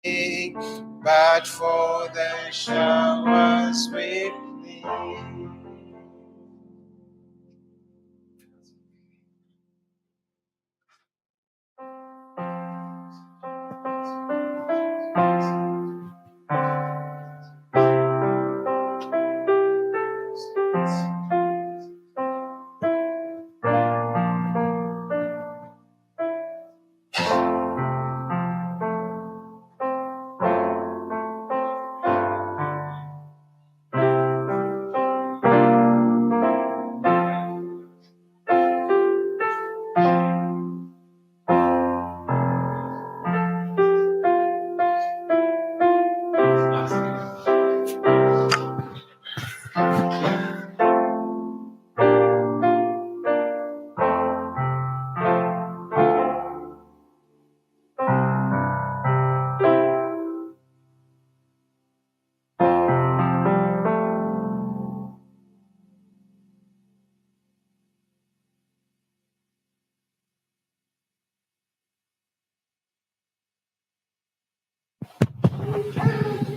but for the showers with me.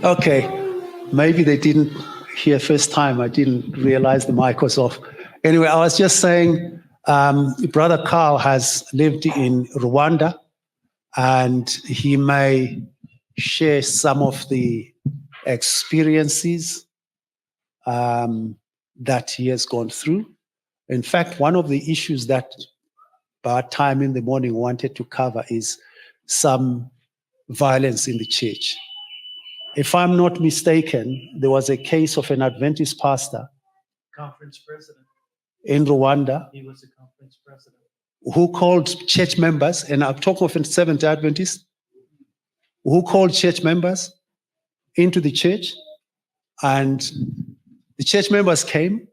Okay, maybe they didn't hear first time. I didn't realize the mic was off. Anyway, I was just saying, Brother Carl has lived in Rwanda, and he may share some of the experiences that he has gone through. In fact, one of the issues that by time in the morning wanted to cover is some violence in the church. If I'm not mistaken, there was a case of an Adventist pastor Conference president. in Rwanda He was the conference president. who called church members, and I'm talking of a Seventh Adventist, who called church members into the church, and the church members came,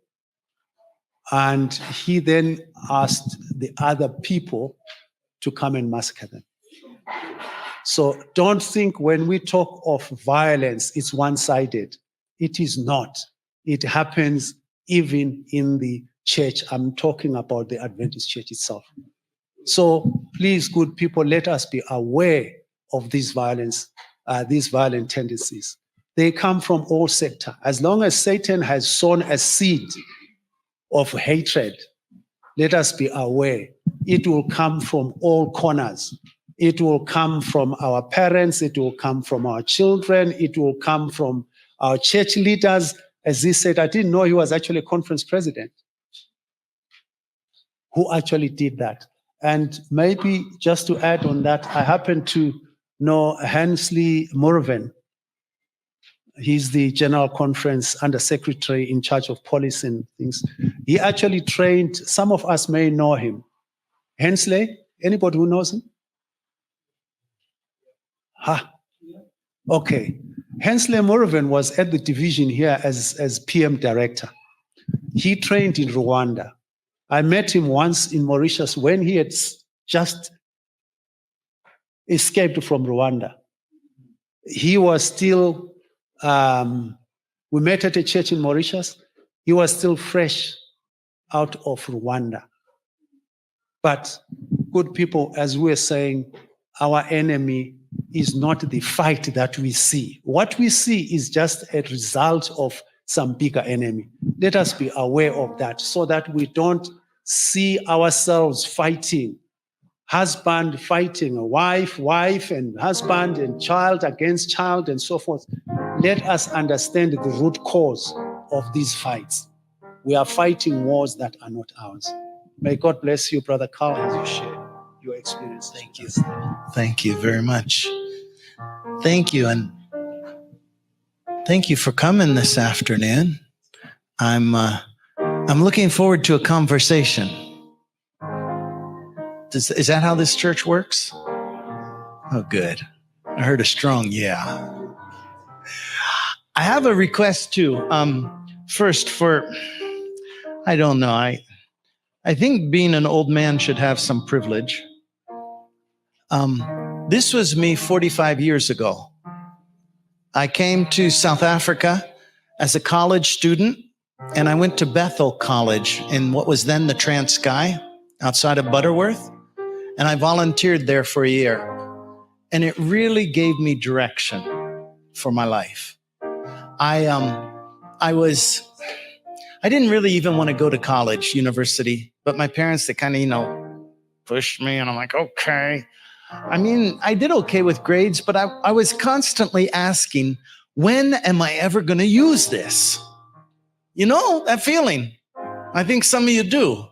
and he then asked the other people to come and massacre them. So don't think when we talk of violence, it's one-sided. It is not. It happens even in the church. I'm talking about the Adventist church itself. So please, good people, let us be aware of these violent tendencies. They come from all sectors. As long as Satan has sown a seed of hatred, let us be aware. It will come from all corners. It will come from our parents. It will come from our children. It will come from our church leaders. As he said, I didn't know he was actually a conference president who actually did that. And maybe just to add on that, I happen to know Hensley Morven. He's the General Conference Under Secretary in charge of police and things. He actually trained, some of us may know him. Hensley, anybody who knows him? Okay. Hensley Morven was at the division here as PM director. He trained in Rwanda. I met him once in Mauritius when he had just escaped from Rwanda. He was still, we met at a church in Mauritius. He was still fresh out of Rwanda. But good people, as we're saying, our enemy is not the fight that we see. What we see is just a result of some bigger enemy. Let us be aware of that so that we don't see ourselves fighting. Husband fighting a wife, wife and husband and child against child and so forth. Let us understand the root cause of these fights. We are fighting wars that are not ours. May God bless you, Brother Carl, as you share your experience. Thank you. Thank you very much. Thank you. And thank you for coming this afternoon. I'm looking forward to a conversation. Is that how this church works? Oh, good. I heard a strong yeah. I have a request too. First I don't know. I think being an old man should have some privilege. This was me 45 years ago. I came to South Africa as a college student, and I went to Bethel College in what was then the Transkei outside of Butterworth, and I volunteered there for a year. and it really gave me direction for my life. I didn't really even want to go to college, university, but my parents, they kind of, pushed me, and I'm like, okay. I mean, I did okay with grades, but I was constantly asking, when am I ever going to use this? You know, that feeling. I think some of you do.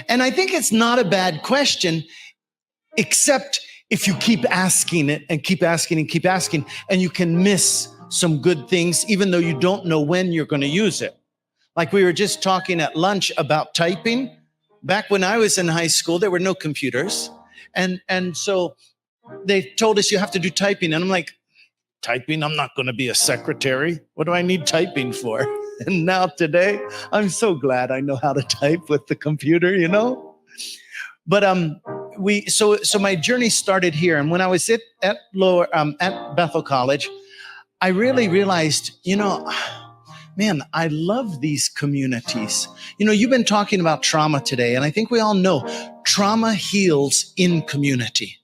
And I think it's not a bad question, except if you keep asking it and keep asking and keep asking, and you can miss some good things, even though you don't know when you're going to use it. Like we were just talking at lunch about typing. Back when I was in high school, there were no computers. And so they told us you have to do typing. And I'm like, typing? I'm not going to be a secretary. What do I need typing for? And now today, I'm so glad I know how to type with the computer, But so my journey started here. And when I was at Bethel College, I really realized, man, I love these communities. You've been talking about trauma today, and I think we all know trauma heals in community.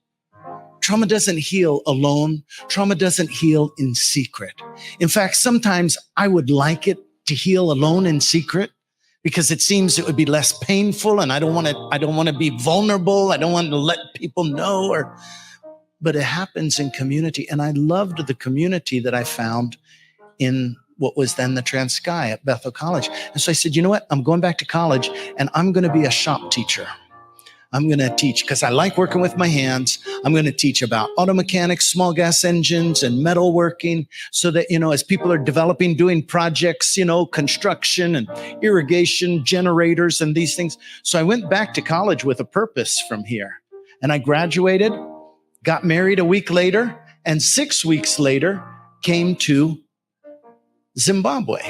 Trauma doesn't heal alone. Trauma doesn't heal in secret. In fact, sometimes I would like it to heal alone in secret because it seems it would be less painful, and I don't want to be vulnerable. I don't want to let people know, but it happens in community. And I loved the community that I found in what was then the Transky at Bethel College. And so I said, you know what? I'm going back to college, and I'm going to be a shop teacher. I'm going to teach because I like working with my hands. I'm going to teach about auto mechanics, small gas engines, and metalworking so that, as people are developing, doing projects, construction and irrigation, generators and these things. So I went back to college with a purpose from here, and I graduated, got married a week later, and 6 weeks later came to Zimbabwe.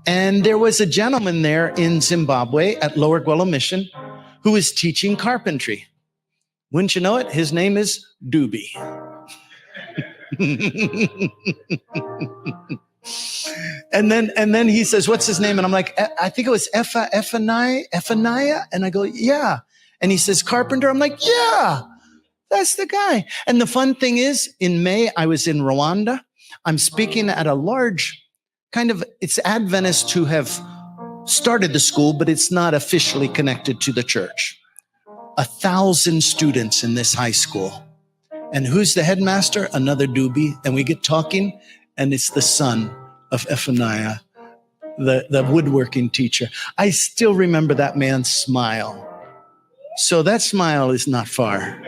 And there was a gentleman there in Zimbabwe at Lower Gwello Mission who was teaching carpentry. Wouldn't you know it? His name is Doobie. and then he says, what's his name? And I'm like, I think it was Ephaniah. And I go, yeah. And he says, carpenter. I'm like, yeah, that's the guy. And the fun thing is, in May, I was in Rwanda. I'm speaking at a large it's Adventists who have started the school, but it's not officially connected to the church. 1,000 students in this high school. And who's the headmaster? Another Doobie. And we get talking, and it's the son of Ephaniah, the woodworking teacher. I still remember that man's smile. So that smile is not far.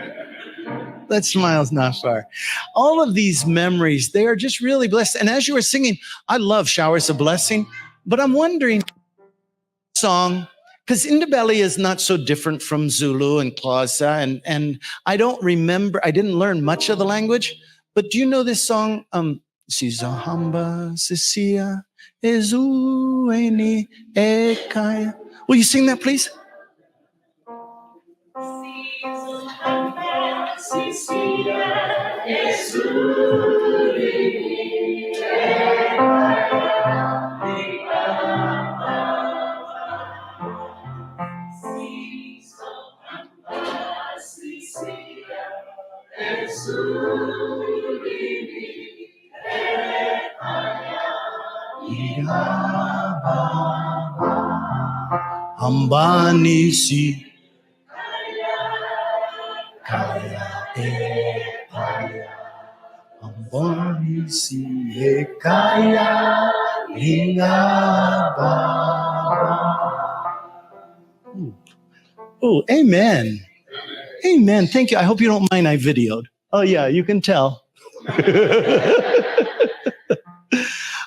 That smile's not far. All of these memories, they are just really blessed. And as you were singing, I love Showers of Blessing, but I'm wondering, song, because Indabeli is not so different from Zulu and Xhosa, and I didn't learn much of the language, but do you know this song? Sizahamba Sisia Ezueni Ekaya. Will you sing that, please? Ambanisi Kaya Ekaya Ambanisi Ekaya Ingaba. Oh, amen. Amen. Thank you. I hope you don't mind I videoed. Oh, yeah, you can tell.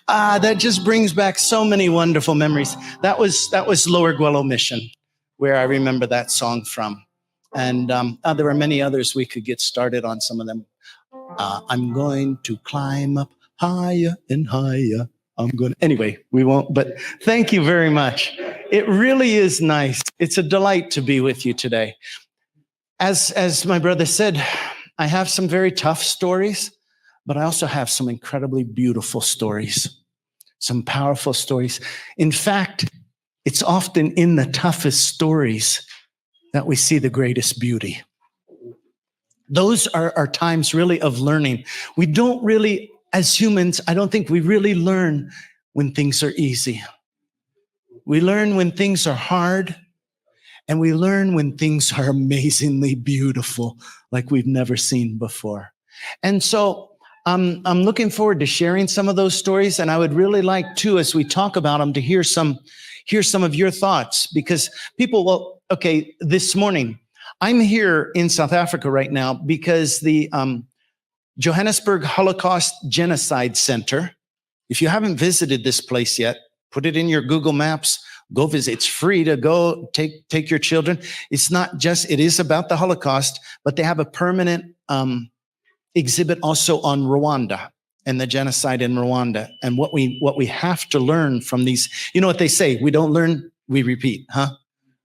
That just brings back so many wonderful memories. That was Lower Gwello Mission, where I remember that song from. And there were many others. We could get started on some of them. I'm going to climb up higher and higher. Anyway, we won't, but thank you very much. It really is nice. It's a delight to be with you today. As my brother said, I have some very tough stories, but I also have some incredibly beautiful stories, some powerful stories. In fact, it's often in the toughest stories that we see the greatest beauty. Those are times really of learning. We don't really, as humans, I don't think we really learn when things are easy. We learn when things are hard, and we learn when things are amazingly beautiful, like we've never seen before. And so I'm looking forward to sharing some of those stories, and I would really like to, as we talk about them, to hear some of your thoughts, because people, well, okay, this morning, I'm here in South Africa right now because the Johannesburg Holocaust Genocide Center, if you haven't visited this place yet, put it in your Google Maps, go visit. It's free to go take your children. It's not just, it is about the Holocaust, but they have a permanent exhibit also on Rwanda and the genocide in Rwanda. And what we have to learn from these, you know what they say, we don't learn, we repeat, huh?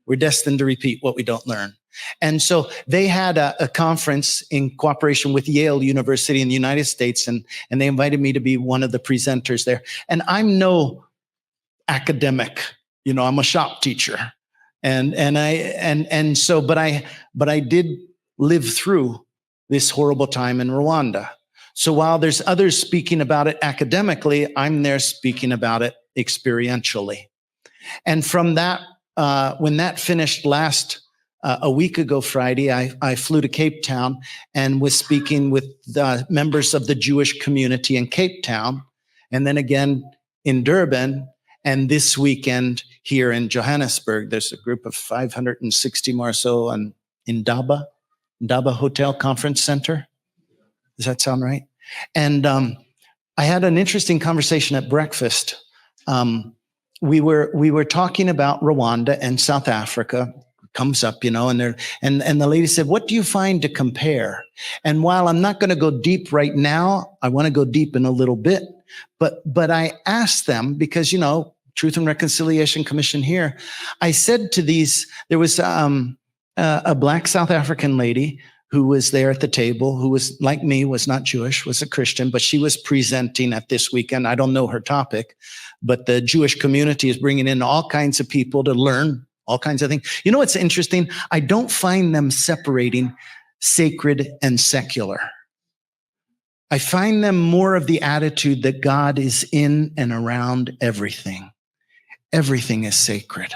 We're destined to repeat what we don't learn. And so they had a conference in cooperation with Yale University in the United States, and they invited me to be one of the presenters there. And I'm no academic, you know, I'm a shop teacher. But I did live through this horrible time in Rwanda. So while there's others speaking about it academically, I'm there speaking about it experientially. And from that, when that finished a week ago Friday, I flew to Cape Town and was speaking with the members of the Jewish community in Cape Town, and then again in Durban, and this weekend here in Johannesburg. There's a group of 560 more so in Ndaba Hotel Conference Center. Does that sound right? And I had an interesting conversation at breakfast. We were talking about Rwanda and South Africa. Comes up, you know, and the lady said, "What do you find to compare?" And while I'm not going to go deep right now, I want to go deep in a little bit. But I asked them, because, you know, Truth and Reconciliation Commission here, I said to these, there was a Black South African lady who was there at the table, who was like me, was not Jewish, was a Christian, but she was presenting at this weekend. I don't know her topic, but the Jewish community is bringing in all kinds of people to learn all kinds of things. You know what's interesting? I don't find them separating sacred and secular. I find them more of the attitude that God is in and around everything. Everything is sacred.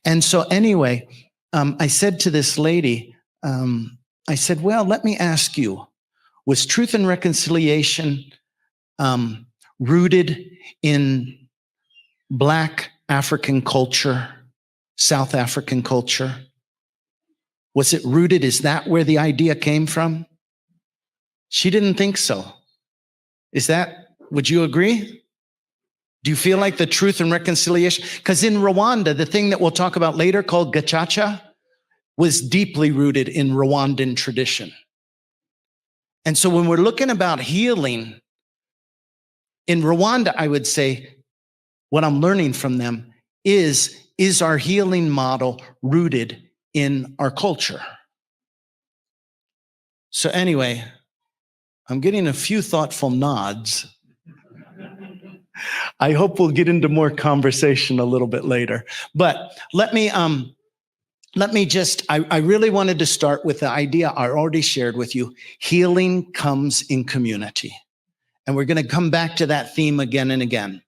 And so anyway, I said to this lady, I said, well, let me ask you, was Truth and Reconciliation rooted in Black African culture, South African culture? Was it rooted? Is that where the idea came from? She didn't think so. Would you agree? Do you feel like the Truth and Reconciliation? Because in Rwanda, the thing that we'll talk about later called Gacaca was deeply rooted in Rwandan tradition. And so when we're looking about healing in Rwanda, I would say what I'm learning from them is our healing model rooted in our culture? So anyway, I'm getting a few thoughtful nods. I hope we'll get into more conversation a little bit later. But let me just, I really wanted to start with the idea I already shared with you. Healing comes in community. And we're going to come back to that theme again and again.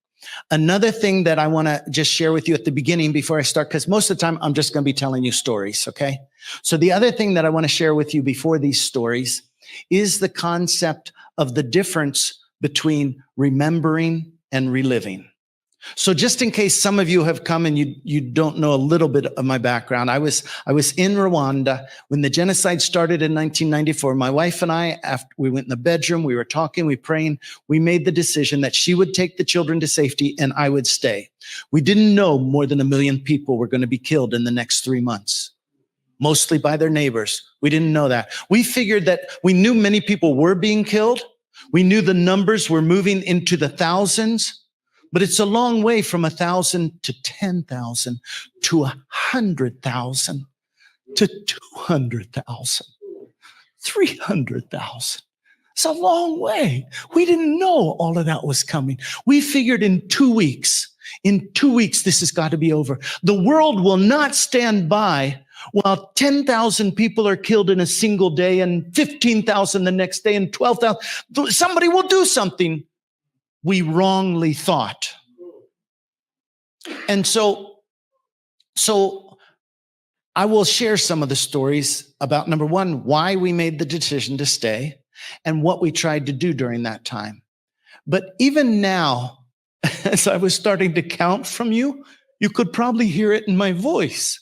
Another thing that I want to just share with you at the beginning before I start, because most of the time I'm just going to be telling you stories, okay? So the other thing that I want to share with you before these stories is the concept of the difference between remembering and reliving. So just in case some of you have come and you don't know a little bit of my background, I was in Rwanda when the genocide started in 1994. My wife and I, after we went in the bedroom, we were talking, we praying, we made the decision that she would take the children to safety and I would stay. We didn't know more than 1 million people were going to be killed in the next 3 months, mostly by their neighbors. We didn't know that. We figured that we knew many people were being killed. We knew the numbers were moving into the thousands. But it's a long way from 1,000 to 10,000 to 100,000 to 200,000, 300,000. It's a long way. We didn't know all of that was coming. We figured in 2 weeks, this has got to be over. The world will not stand by while 10,000 people are killed in a single day and 15,000 the next day and 12,000. Somebody will do something we wrongly thought. And so I will share some of the stories about, number one, why we made the decision to stay and what we tried to do during that time. But even now, as I was starting to count from you, you could probably hear it in my voice.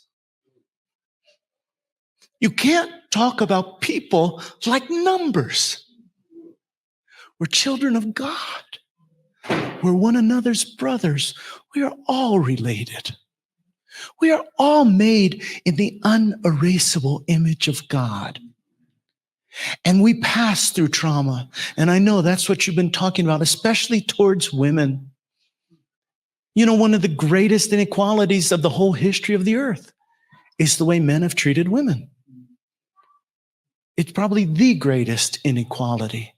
You can't talk about people like numbers. We're children of God. We're one another's brothers. We are all related. We are all made in the unerasable image of God. And we pass through trauma. And I know that's what you've been talking about, especially towards women. You know, one of the greatest inequalities of the whole history of the earth is the way men have treated women. It's probably the greatest inequality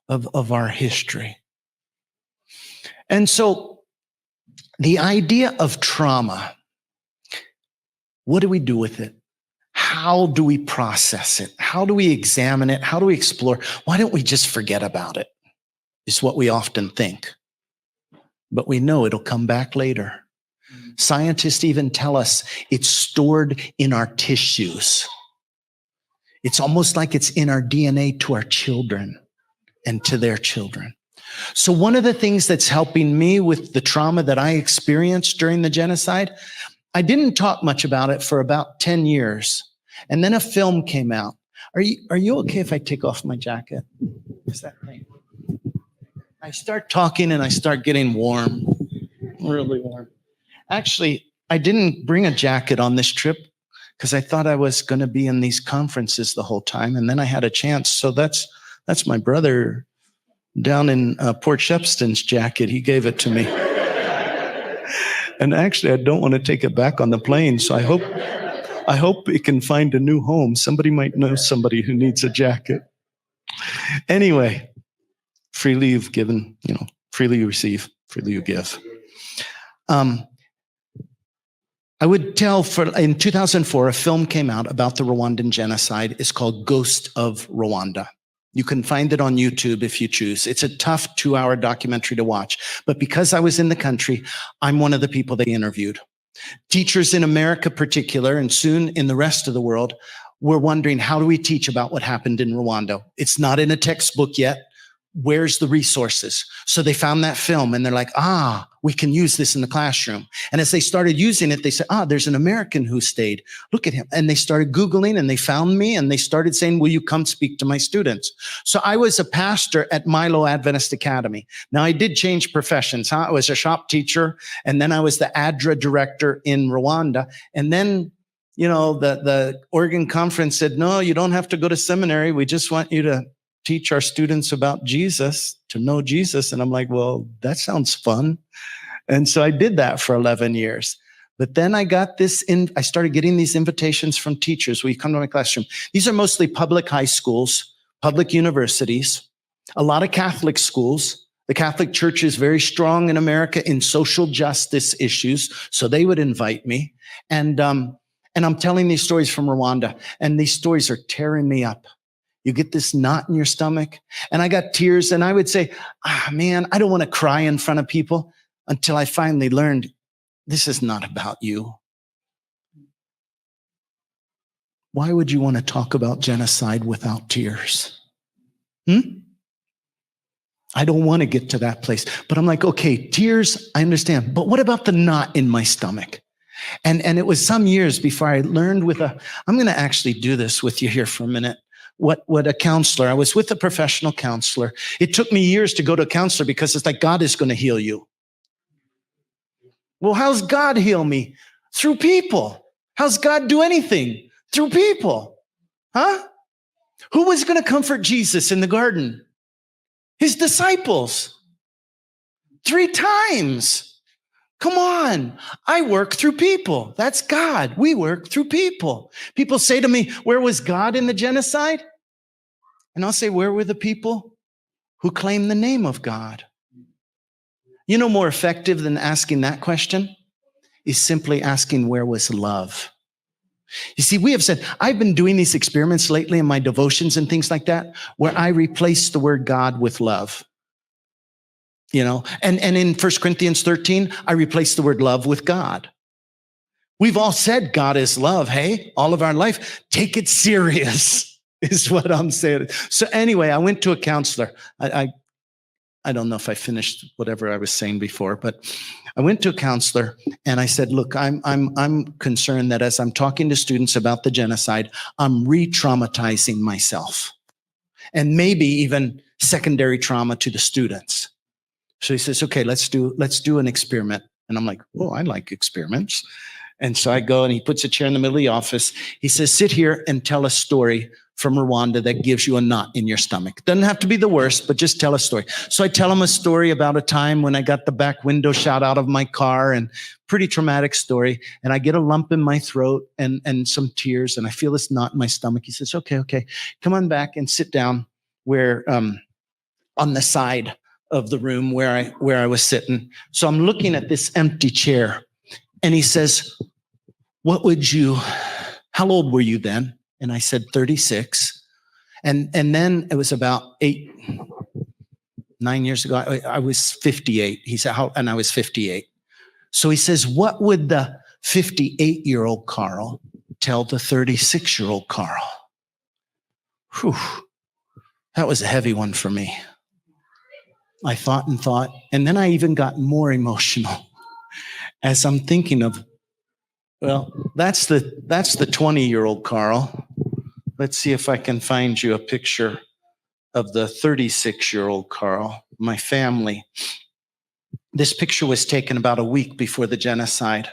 of our history. And so the idea of trauma, what do we do with it? How do we process it? How do we examine it? How do we explore? Why don't we just forget about it? Is what we often think. But we know it'll come back later. Scientists even tell us it's stored in our tissues. It's almost like it's in our DNA to our children and to their children. So one of the things that's helping me with the trauma that I experienced during the genocide, I didn't talk much about it for about 10 years. And then a film came out. Are you okay if I take off my jacket? Is that right? I start talking and I start getting warm, really warm. Actually, I didn't bring a jacket on this trip because I thought I was going to be in these conferences the whole time. And then I had a chance. So that's my brother down in Port Shepston's jacket. He gave it to me. And actually, I don't want to take it back on the plane. So I hope it can find a new home. Somebody might know somebody who needs a jacket. Anyway, freely you've given, freely you receive, freely you give. I would tell in 2004, a film came out about the Rwandan genocide. It's called Ghost of Rwanda. You can find it on YouTube if you choose. It's a tough 2-hour documentary to watch. But because I was in the country, I'm one of the people they interviewed. Teachers in America particular, and soon in the rest of the world, were wondering, how do we teach about what happened in Rwanda? It's not in a textbook yet. Where's the resources? So they found that film and they're like, we can use this in the classroom. And as they started using it, they said, there's an American who stayed. Look at him. And they started Googling and they found me and they started saying, will you come speak to my students? So I was a pastor at Milo Adventist Academy. Now I did change professions. I was a shop teacher and then I was the ADRA director in Rwanda. And then, the Oregon conference said, no, you don't have to go to seminary. We just want you to teach our students about Jesus, to know Jesus. And I'm like, well, that sounds fun. And so I did that for 11 years. But then I got I started getting these invitations from teachers. Will you come to my classroom? These are mostly public high schools, public universities, a lot of Catholic schools. The Catholic Church is very strong in America in social justice issues. So they would invite me. And I'm telling these stories from Rwanda. And these stories are tearing me up. You get this knot in your stomach. And I got tears and I would say, man, I don't want to cry in front of people, until I finally learned this is not about you. Why would you want to talk about genocide without tears? I don't want to get to that place. But I'm like, okay, tears, I understand. But what about the knot in my stomach? And it was some years before I learned I'm going to actually do this with you here for a minute. What a counselor, I was with a professional counselor. It took me years to go to a counselor because it's like, God is going to heal you. Well, how's God heal me? Through people. How's God do anything? Through people. Huh? Who was going to comfort Jesus in the garden? His disciples. 3 times. Come on. I work through people. That's God. We work through people. People say to me, where was God in the genocide? And I'll say, where were the people who claim the name of God? More effective than asking that question is simply asking, where was love? You see, we have said, I've been doing these experiments lately in my devotions and things like that, where I replace the word God with love. You know, and in 1 Corinthians 13, I replace the word love with God. We've all said God is love. Hey, all of our life, take it serious is what I'm saying. So anyway, I went to a counselor. I don't know if I finished whatever I was saying before, but I went to a counselor and I said, look, I'm concerned that as I'm talking to students about the genocide, I'm re-traumatizing myself and maybe even secondary trauma to the students. So he says, okay, let's do an experiment. And I'm like, oh, I like experiments. And so I go and he puts a chair in the middle of the office. He says, sit here and tell a story from Rwanda that gives you a knot in your stomach. Doesn't have to be the worst, but just tell a story. So I tell him a story about a time when I got the back window shot out of my car, and pretty traumatic story. And I get a lump in my throat and some tears, and I feel this knot in my stomach. He says, okay, come on back and sit down where on the side of the room where I was sitting. So I'm looking at this empty chair, and he says, how old were you then? And I said, 36. And then it was about 9 years ago, I was 58. He said, and I was 58. So he says, what would the 58-year-old Carl tell the 36-year-old Carl? Whew. That was a heavy one for me. I thought, and then I even got more emotional as I'm thinking of, well, that's the 20-year-old Carl. Let's see if I can find you a picture of the 36-year-old Carl, my family. This picture was taken about a week before the genocide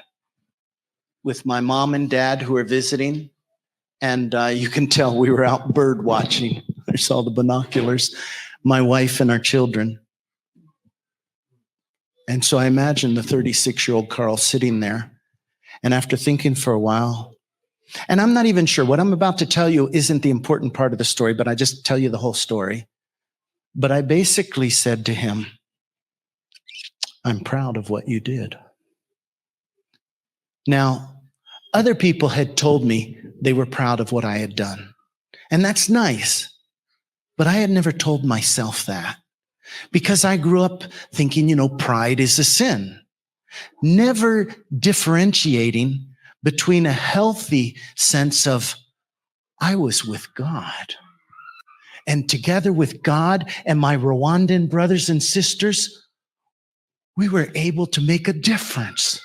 with my mom and dad who were visiting. And you can tell we were out bird watching. There's all the binoculars, my wife and our children. And so I imagine the 36-year-old Carl sitting there. And after thinking for a while, and I'm not even sure, what I'm about to tell you isn't the important part of the story, but I just tell you the whole story. But I basically said to him, I'm proud of what you did. Now, other people had told me they were proud of what I had done. And that's nice. But I had never told myself that. Because I grew up thinking, pride is a sin. Never differentiating between a healthy sense of, I was with God. And together with God and my Rwandan brothers and sisters, we were able to make a difference.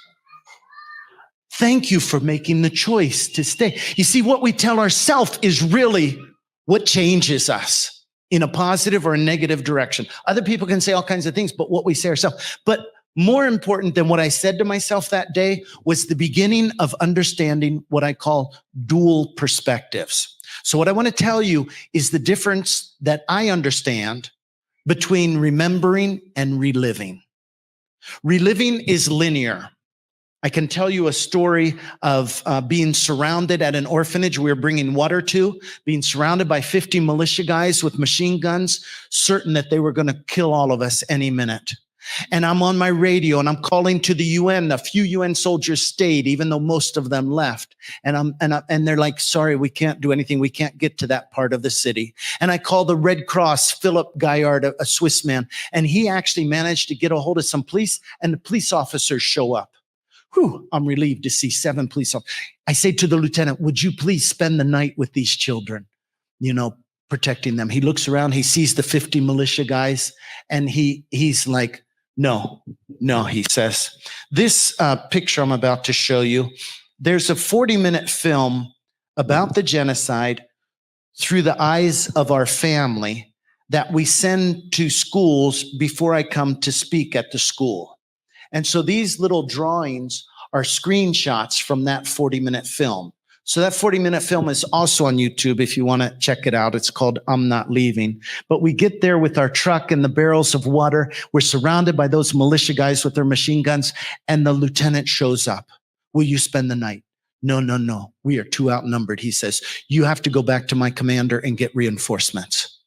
Thank you for making the choice to stay. You see, what we tell ourselves is really what changes us in a positive or a negative direction. Other people can say all kinds of things, but what we say ourselves. But more important than what I said to myself that day was the beginning of understanding what I call dual perspectives. So what I want to tell you is the difference that I understand between remembering and reliving. Reliving is linear. I can tell you a story of being surrounded at an orphanage we were bringing water to, being surrounded by 50 militia guys with machine guns, certain that they were going to kill all of us any minute. And I'm on my radio and I'm calling to the UN. A few UN soldiers stayed, even though most of them left. And they're like, sorry, we can't do anything. We can't get to that part of the city. And I call the Red Cross, Philip Gaillard, a Swiss man. And he actually managed to get a hold of some police, and the police officers show up. Whew, I'm relieved to see 7 police officers. I say to the lieutenant, would you please spend the night with these children, protecting them? He looks around, he sees the 50 militia guys, and he's like, no, he says. This picture I'm about to show you, there's a 40-minute film about the genocide through the eyes of our family that we send to schools before I come to speak at the school. And so these little drawings are screenshots from that 40-minute film. So that 40-minute film is also on YouTube if you want to check it out. It's called I'm Not Leaving. But we get there with our truck and the barrels of water. We're surrounded by those militia guys with their machine guns, and the lieutenant shows up. Will you spend the night? No. We are too outnumbered, he says. You have to go back to my commander and get reinforcements.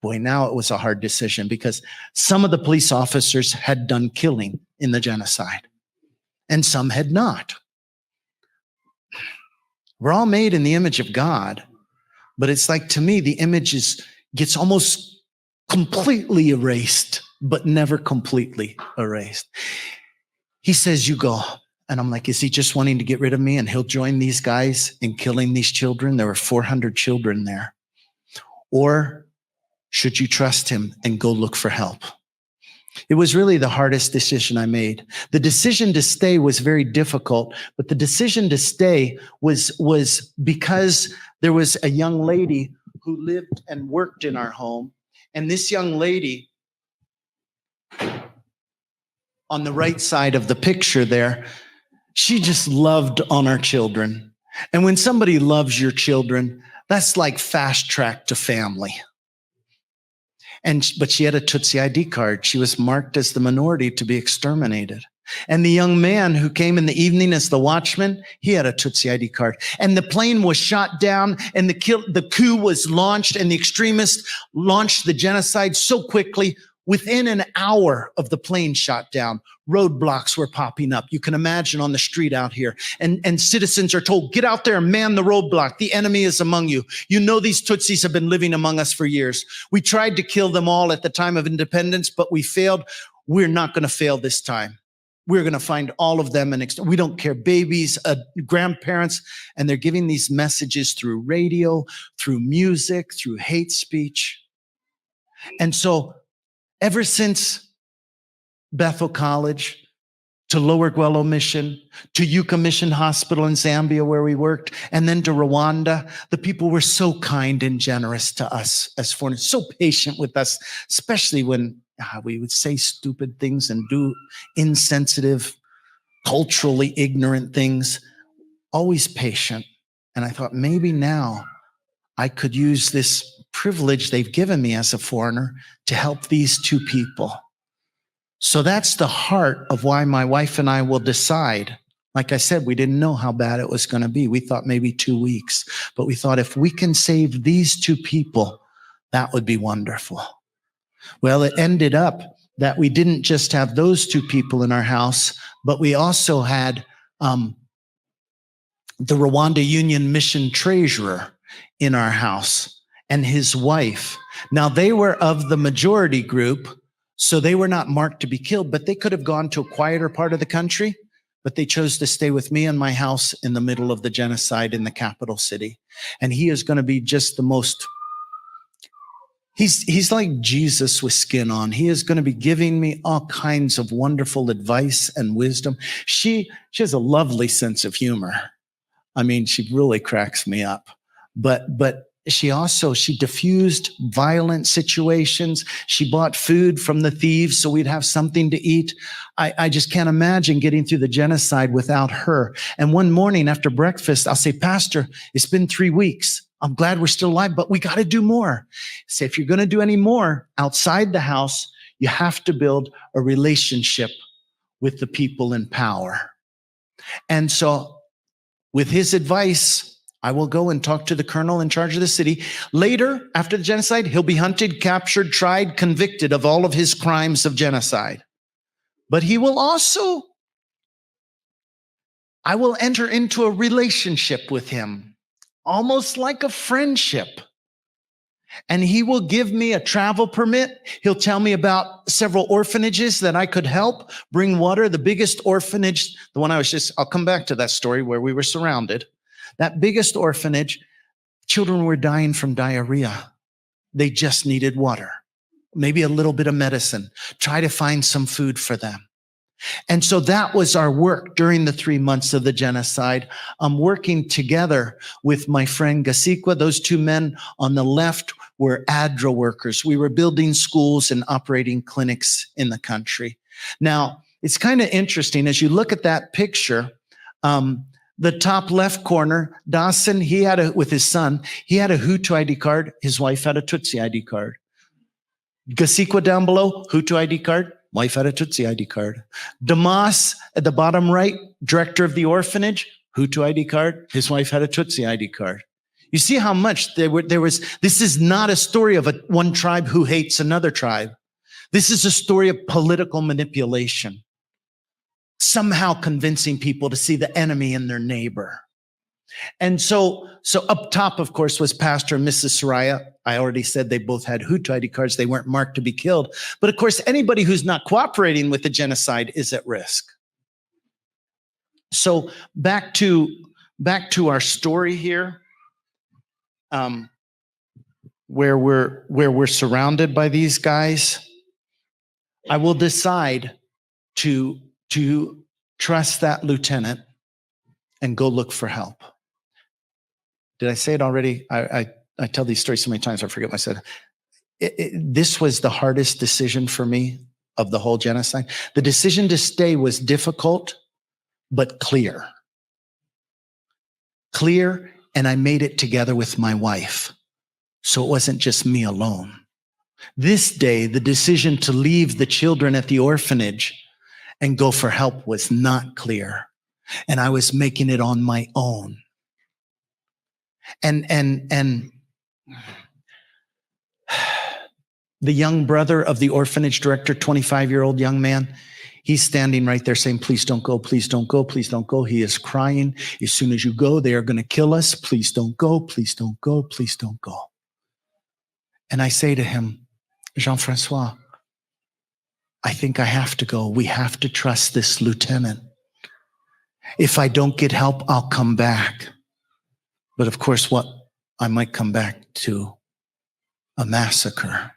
Boy, now it was a hard decision because some of the police officers had done killing in the genocide and some had not. We're all made in the image of God, but it's like, to me, the image gets almost completely erased, but never completely erased. He says, you go. And I'm like, is he just wanting to get rid of me? And he'll join these guys in killing these children. There were 400 children there. Or should you trust him and go look for help? It was really the hardest decision I made. The decision to stay was very difficult, but the decision to stay was because there was a young lady who lived and worked in our home. And this young lady, on the right side of the picture there, she just loved on our children. And when somebody loves your children, that's like fast track to family. But she had a Tutsi ID card. She was marked as the minority to be exterminated. And the young man who came in the evening as the watchman, he had a Tutsi ID card. And the plane was shot down, and the coup was launched, and the extremists launched the genocide so quickly. Within an hour of the plane shot down, roadblocks were popping up. You can imagine on the street out here. And citizens are told, get out there and man the roadblock. The enemy is among you. You know these Tutsis have been living among us for years. We tried to kill them all at the time of independence, but we failed. We're not going to fail this time. We're going to find all of them. And we don't care, babies, grandparents. And they're giving these messages through radio, through music, through hate speech. And so ever since Bethel College, to Lower Guelo Mission, to Yucca Mission Hospital in Zambia where we worked, and then to Rwanda, the people were so kind and generous to us as foreigners, so patient with us, especially when we would say stupid things and do insensitive, culturally ignorant things, always patient. And I thought, maybe now I could use this privilege they've given me as a foreigner to help these two people. So that's the heart of why my wife and I will decide. Like I said, we didn't know how bad it was going to be. We thought maybe 2 weeks, but we thought if we can save these two people, that would be wonderful. Well, it ended up that we didn't just have those two people in our house, but we also had the Rwanda Union Mission treasurer in our house and his wife. Now, they were of the majority group, so they were not marked to be killed, but they could have gone to a quieter part of the country, but they chose to stay with me in my house in the middle of the genocide in the capital city. And he is going to be just the most, he's like Jesus with skin on. He is going to be giving me all kinds of wonderful advice and wisdom. She has a lovely sense of humor. I mean, she really cracks me up. But she diffused violent situations. She bought food from the thieves so we'd have something to eat. I just can't imagine getting through the genocide without her. And one morning after breakfast, I'll say, Pastor, it's been 3 weeks. I'm glad we're still alive, but we got to do more. Say, if you're going to do any more outside the house, you have to build a relationship with the people in power. And so with his advice, I will go and talk to the colonel in charge of the city. Later, after the genocide, he'll be hunted, captured, tried, convicted of all of his crimes of genocide. But he will also, I will enter into a relationship with him, almost like a friendship. And he will give me a travel permit. He'll tell me about several orphanages that I could help bring water. The biggest orphanage, the one I'll come back to that story where we were surrounded. That biggest orphanage, children were dying from diarrhea. They just needed water, maybe a little bit of medicine. Try to find some food for them. And so that was our work during the 3 months of the genocide. I'm working together with my friend Gasikwa. Those two men on the left were ADRA workers. We were building schools and operating clinics in the country. Now, it's kind of interesting as you look at that picture. The top left corner, Dawson, with his son, he had a Hutu ID card. His wife had a Tutsi ID card. Gasikwa down below, Hutu ID card. Wife had a Tutsi ID card. Damas at the bottom right, director of the orphanage, Hutu ID card. His wife had a Tutsi ID card. You see how much there was. This is not a story of one tribe who hates another tribe. This is a story of political manipulation. Somehow convincing people to see the enemy in their neighbor. And so up top, of course, was Pastor and Mrs. Soraya. I already said they both had Hutu ID cards. They weren't marked to be killed. But of course, anybody who's not cooperating with the genocide is at risk. So back to our story here, where we're surrounded by these guys. I will decide to trust that lieutenant and go look for help. Did I say it already? I tell these stories so many times, I forget what I said. This was the hardest decision for me of the whole genocide. The decision to stay was difficult, but clear. Clear, and I made it together with my wife. So it wasn't just me alone. This day, the decision to leave the children at the orphanage and go for help was not clear. And I was making it on my own. And the young brother of the orphanage director, 25-year-old young man, he's standing right there saying, please don't go, please don't go, please don't go. He is crying. As soon as you go, they are going to kill us. Please don't go, please don't go, please don't go. And I say to him, Jean-Francois, I think I have to go. We have to trust this lieutenant. If I don't get help, I'll come back. But of course, I might come back to a massacre.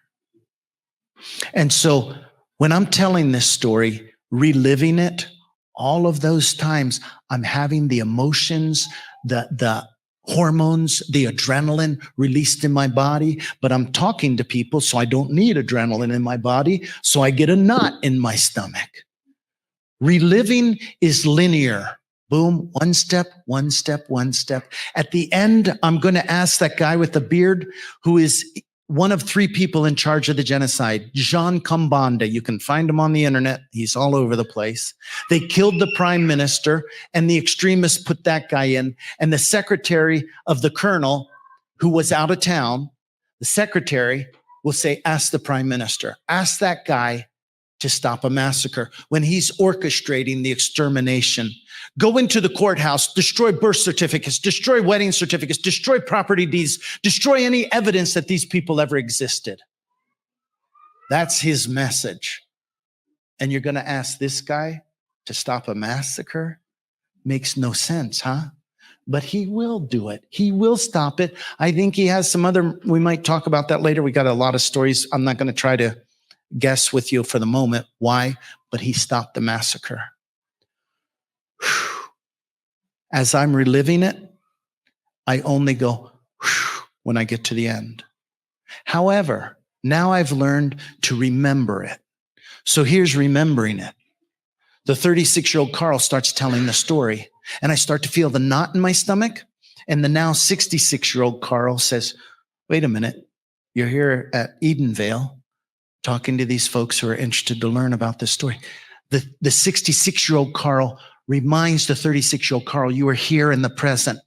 And so when I'm telling this story, reliving it, all of those times, I'm having the emotions, the hormones, the adrenaline released in my body, but I'm talking to people, so I don't need adrenaline in my body, so I get a knot in my stomach. Reliving is linear. Boom, one step, one step, one step. At the end, I'm going to ask that guy with the beard, who is one of 3 people in charge of the genocide, Jean Kambanda. You can find him on the internet. He's all over the place. They killed the prime minister, and the extremists put that guy in. And the secretary of the colonel, who was out of town, the secretary will say, ask the prime minister, ask that guy to stop a massacre when he's orchestrating the extermination. Go into the courthouse, destroy birth certificates, destroy wedding certificates, destroy property deeds, destroy any evidence that these people ever existed. That's his message. And you're going to ask this guy to stop a massacre? Makes no sense, huh? But he will do it. He will stop it. I think he has some other, we might talk about that later. We got a lot of stories. I'm not going to try to guess with you for the moment why, but he stopped the massacre. As I'm reliving it, I only go when I get to the end. However, now I've learned to remember it. So here's remembering it. The 36-year-old Carl starts telling the story, and I start to feel the knot in my stomach. And the now 66-year-old Carl says, wait a minute, you're here at Edenvale talking to these folks who are interested to learn about this story. The 66-year-old Carl reminds the 36-year-old Carl, you are here in the present.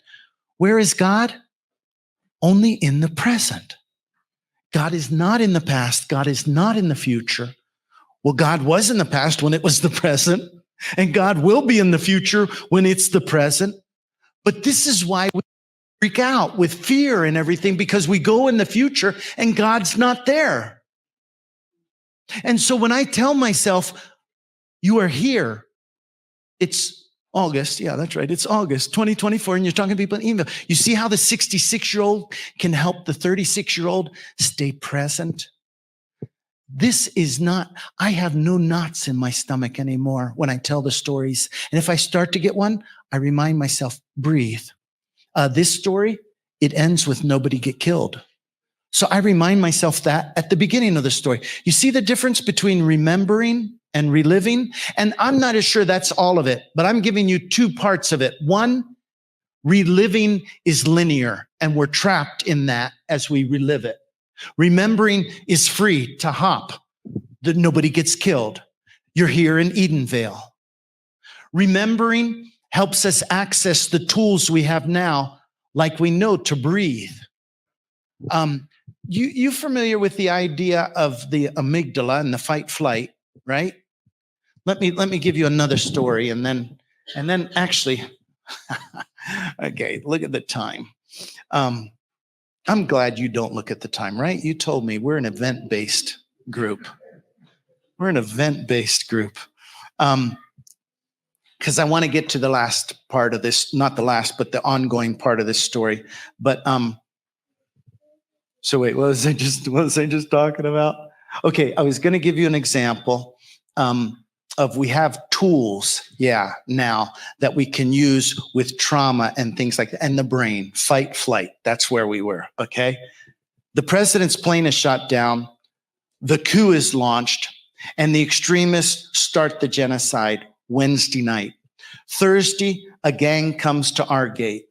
Where is God? Only in the present. God is not in the past. God is not in the future. Well, God was in the past when it was the present, and God will be in the future when it's the present. But this is why we freak out with fear and everything, because we go in the future and God's not there. And so when I tell myself, you are here, it's August. Yeah, that's right. It's August 2024. And you're talking to people in email. You see how the 66-year-old can help the 36-year-old stay present? This is not, I have no knots in my stomach anymore when I tell the stories. And if I start to get one, I remind myself, breathe. This story, it ends with nobody get killed. So I remind myself that at the beginning of the story. You see the difference between remembering and reliving? And I'm not as sure that's all of it, but I'm giving you 2 parts of it. One, reliving is linear, and we're trapped in that as we relive it. Remembering is free to hop, that nobody gets killed. You're here in Edenvale. Remembering helps us access the tools we have now, like we know to breathe. You familiar with the idea of the amygdala and the fight flight, right? Let me give you another story, and then actually, Okay, look at the time. I'm glad you don't look at the time, right? You told me we're an event-based group. We're an event-based group. Because I want to get to the last part of this, not the last, but the ongoing part of this story. But so wait, what was I just talking about? Okay, I was going to give you an example of we have tools, now that we can use with trauma and things like that, and the brain, fight, flight. That's where we were. Okay, the president's plane is shot down, the coup is launched, and the extremists start the genocide Wednesday night. Thursday, a gang comes to our gate.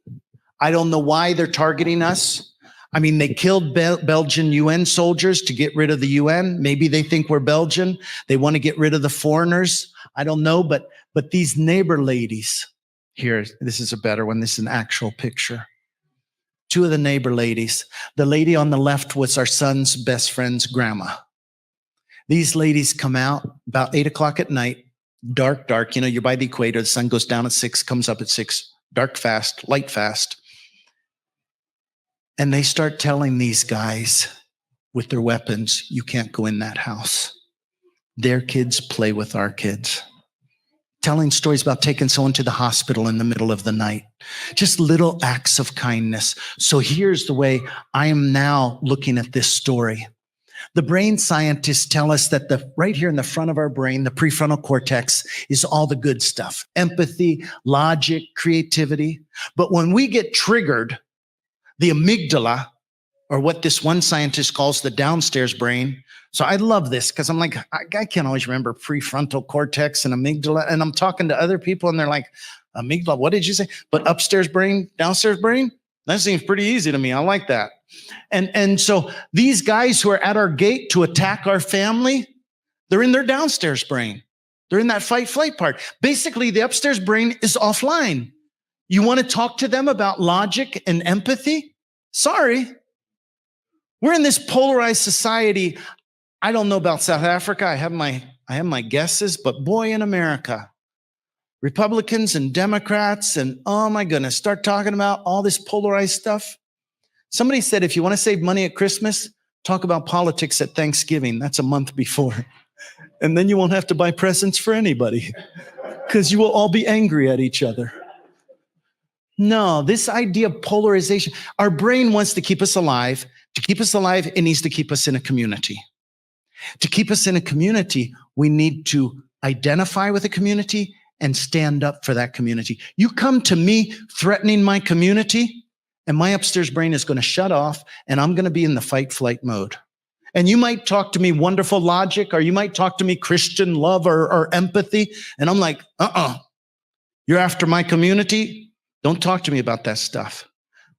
I don't know why they're targeting us. I mean, they killed Belgian UN soldiers to get rid of the UN. Maybe they think we're Belgian. They want to get rid of the foreigners. I don't know, but these neighbor ladies here, this is a better one. This is an actual picture. Two of the neighbor ladies. The lady on the left was our son's best friend's grandma. These ladies come out about 8 o'clock at night, dark. You know, you're by the equator. The sun goes down at 6, comes up at 6, dark fast, light fast. And they start telling these guys with their weapons, you can't go in that house. Their kids play with our kids. Telling stories about taking someone to the hospital in the middle of the night. Just little acts of kindness. So here's the way I am now looking at this story. The brain scientists tell us that right here in the front of our brain, the prefrontal cortex is all the good stuff. Empathy, logic, creativity. But when we get triggered, the amygdala, or what this one scientist calls the downstairs brain. So I love this because I'm like, I can't always remember prefrontal cortex and amygdala. And I'm talking to other people and they're like, amygdala, what did you say? But upstairs brain, downstairs brain? That seems pretty easy to me. I like that. And so these guys who are at our gate to attack our family, they're in their downstairs brain. They're in that fight flight part. Basically, the upstairs brain is offline. You want to talk to them about logic and empathy? Sorry. We're in this polarized society. I don't know about South Africa. I have my guesses, but boy, in America, Republicans and Democrats and oh my goodness, start talking about all this polarized stuff. Somebody said, if you want to save money at Christmas, talk about politics at Thanksgiving. That's a month before. And then you won't have to buy presents for anybody because you will all be angry at each other. No, this idea of polarization, our brain wants to keep us alive. To keep us alive, it needs to keep us in a community. To keep us in a community, we need to identify with a community and stand up for that community. You come to me threatening my community, and my upstairs brain is going to shut off, and I'm going to be in the fight flight mode. And you might talk to me wonderful logic, or you might talk to me Christian love or empathy, and I'm like, you're after my community? Don't talk to me about that stuff.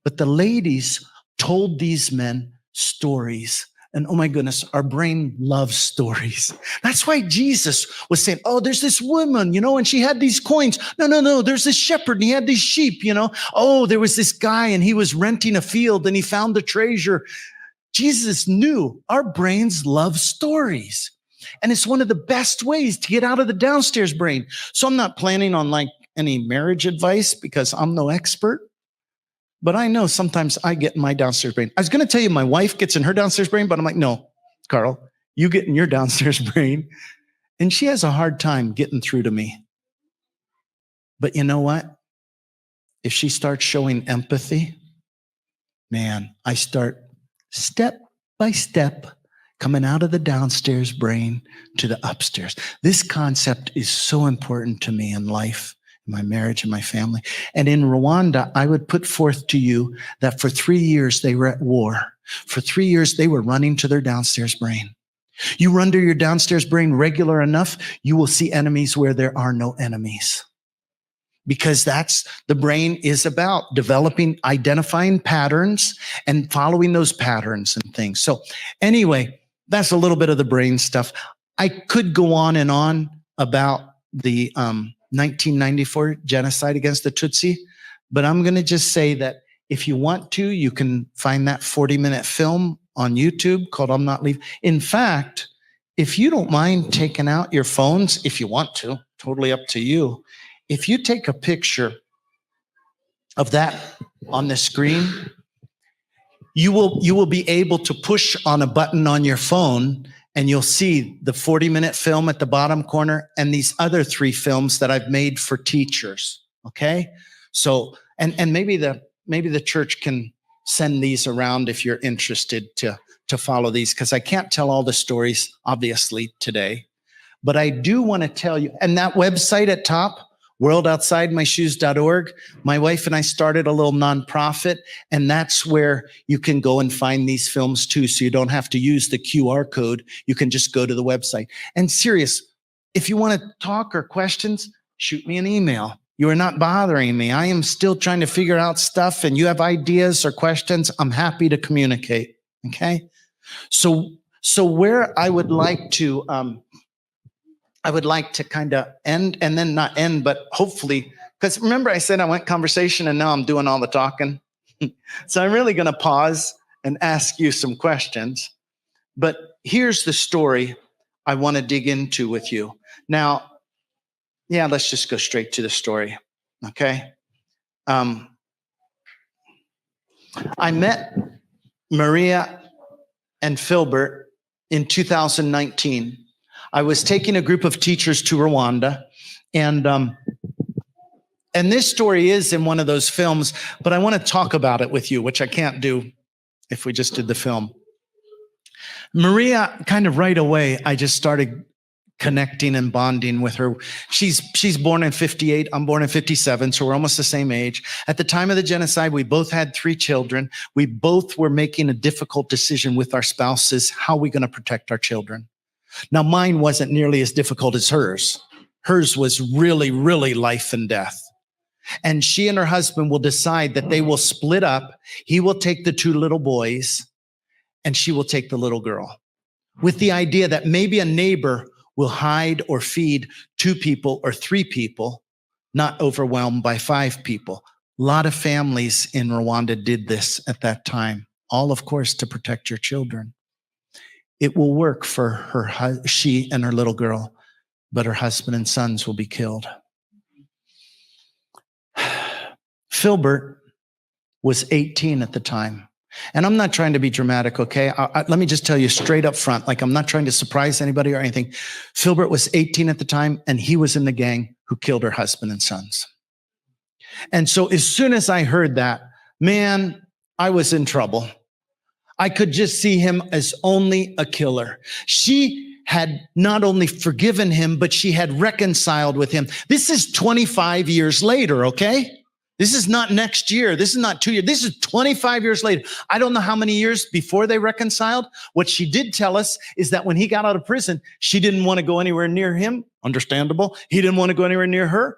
But the ladies told these men stories. And oh my goodness, our brain loves stories. That's why Jesus was saying, oh, there's this woman, and she had these coins. No, there's this shepherd and he had these sheep, Oh, there was this guy and he was renting a field and he found the treasure. Jesus knew our brains love stories. And it's one of the best ways to get out of the downstairs brain. So I'm not planning on any marriage advice because I'm no expert. But I know sometimes I get in my downstairs brain. I was going to tell you my wife gets in her downstairs brain, but I'm like, no, Carl, you get in your downstairs brain. And she has a hard time getting through to me. But you know what? If she starts showing empathy, man, I start step by step coming out of the downstairs brain to the upstairs. This concept is so important to me in life, in my marriage and my family. And in Rwanda, I would put forth to you that for 3 years they were at war. For 3 years, they were running to their downstairs brain. You run to your downstairs brain regular enough, you will see enemies where there are no enemies. Because that's the brain is about developing, identifying patterns and following those patterns and things. So anyway, that's a little bit of the brain stuff. I could go on and on about the 1994 genocide against the Tutsi, but I'm going to just say that if you want to, you can find that 40-minute film on YouTube called I'm Not Leaving. In fact, if you don't mind taking out your phones, if you want to, totally up to you. If you take a picture of that on the screen, you will be able to push on a button on your phone and you'll see the 40-minute film at the bottom corner and these other 3 films that I've made for teachers. Okay? So, and maybe the church can send these around if you're interested to follow these, because I can't tell all the stories, obviously, today. But I do want to tell you, and that website at top, worldoutsideMyShoes.org, my wife and I started a little nonprofit, and that's where you can go and find these films too, so you don't have to use the QR code. You can just go to the website. And serious, if you want to talk or questions, shoot me an email. You are not bothering me. I am still trying to figure out stuff, and you have ideas or questions, I'm happy to communicate, okay? So where I would like to kind of end, and then not end, but hopefully, because remember I said I went conversation and now I'm doing all the talking. So I'm really going to pause and ask you some questions. But here's the story I want to dig into with you. Now, yeah, let's just go straight to the story. Okay. I met Maria and Philbert in 2019. I was taking a group of teachers to Rwanda, and this story is in one of those films, but I want to talk about it with you, which I can't do if we just did the film. Maria, kind of right away, I just started connecting and bonding with her. She's born in 58. I'm born in 57. So we're almost the same age. At the time of the genocide, we both had 3 children. We both were making a difficult decision with our spouses. How are we going to protect our children? Now, mine wasn't nearly as difficult as hers. Hers was really, really life and death. And she and her husband will decide that they will split up. He will take the 2 little boys and she will take the little girl, with the idea that maybe a neighbor will hide or feed 2 people or 3 people, not overwhelmed by 5 people. A lot of families in Rwanda did this at that time, all, of course, to protect your children. It will work for her, she and her little girl, but her husband and sons will be killed. Philbert was 18 at the time. And I'm not trying to be dramatic, okay? Let me just tell you straight up front, like I'm not trying to surprise anybody or anything. Philbert was 18 at the time, and he was in the gang who killed her husband and sons. And so as soon as I heard that, man, I was in trouble. I could just see him as only a killer. She had not only forgiven him, but she had reconciled with him. This is 25 years later, okay? This is not next year. This is not 2 years. This is 25 years later. I don't know how many years before they reconciled. What she did tell us is that when he got out of prison, she didn't want to go anywhere near him. Understandable. He didn't want to go anywhere near her.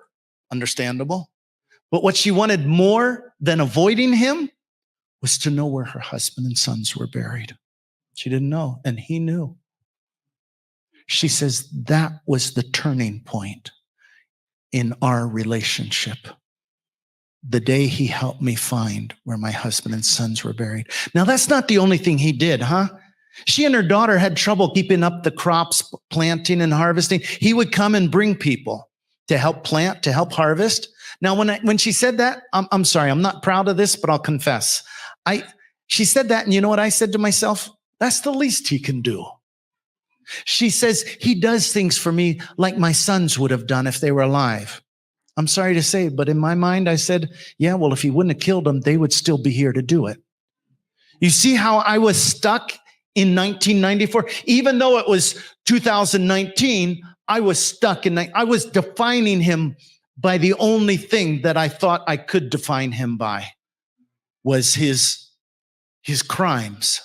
Understandable. But what she wanted more than avoiding him was to know where her husband and sons were buried. She didn't know, and he knew. She says that was the turning point in our relationship. The day he helped me find where my husband and sons were buried. Now, that's not the only thing he did, huh? She and her daughter had trouble keeping up the crops, planting and harvesting. He would come and bring people to help plant, to help harvest. Now, when she said that, I'm sorry, I'm not proud of this, but I'll confess. She said that, and you know what I said to myself? That's the least he can do. She says, he does things for me like my sons would have done if they were alive. I'm sorry to say, but in my mind, I said, yeah, well, if he wouldn't have killed them, they would still be here to do it. You see how I was stuck in 1994? Even though it was 2019, I was stuck I was defining him by the only thing that I thought I could define him by, was his crimes.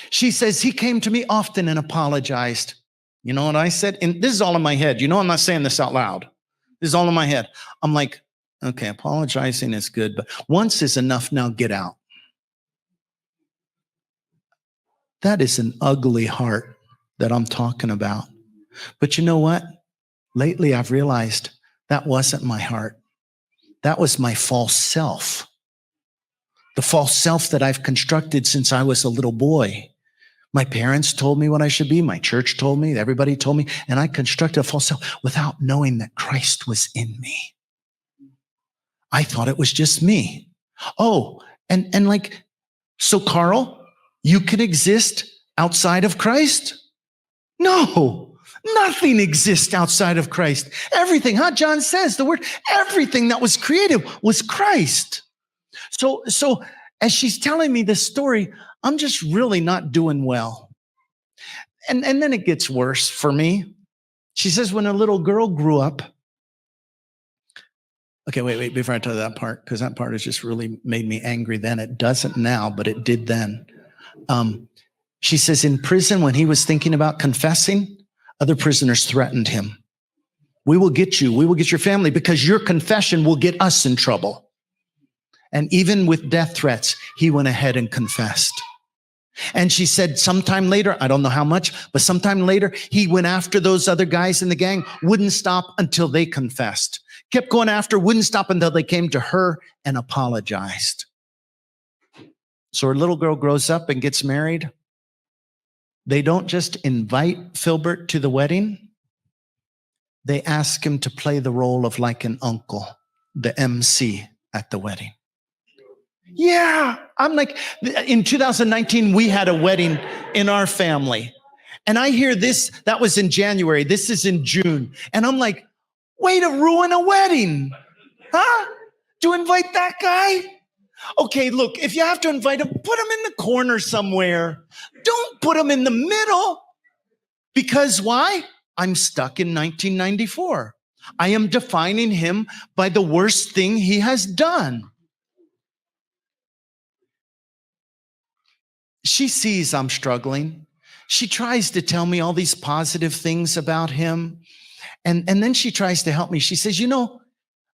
She says, he came to me often and apologized. You know what I said? And this is all in my head. You know, I'm not saying this out loud. This is all in my head. I'm like, okay, apologizing is good, but once is enough. Now get out. That is an ugly heart that I'm talking about. But you know what? Lately, I've realized that wasn't my heart. That was my false self. The false self that I've constructed since I was a little boy. My parents told me what I should be. My church told me. Everybody told me. And I constructed a false self without knowing that Christ was in me. I thought it was just me. Oh, and like, so Carl, you can exist outside of Christ? No, nothing exists outside of Christ. Everything, John says the word, everything that was created was Christ. So as she's telling me this story, I'm just really not doing well. And then it gets worse for me. She says, when a little girl grew up. Okay, wait, before I tell you that part, because that part has just really made me angry then. It doesn't now, but it did then. She says, in prison, when he was thinking about confessing, other prisoners threatened him. We will get you. We will get your family because your confession will get us in trouble. And even with death threats, he went ahead and confessed. And she said sometime later, I don't know how much, but sometime later, he went after those other guys in the gang, wouldn't stop until they confessed. Kept going after, wouldn't stop until they came to her and apologized. So her little girl grows up and gets married. They don't just invite Filbert to the wedding. They ask him to play the role of like an uncle, the MC at the wedding. Yeah, I'm like, in 2019, we had a wedding in our family. And I hear this, that was in January. This is in June. And I'm like, way to ruin a wedding. Huh? To invite that guy? Okay, look, if you have to invite him, put him in the corner somewhere. Don't put him in the middle. Because why? I'm stuck in 1994. I am defining him by the worst thing he has done. She sees I'm struggling. She tries to tell me all these positive things about him. And then she tries to help me. She says,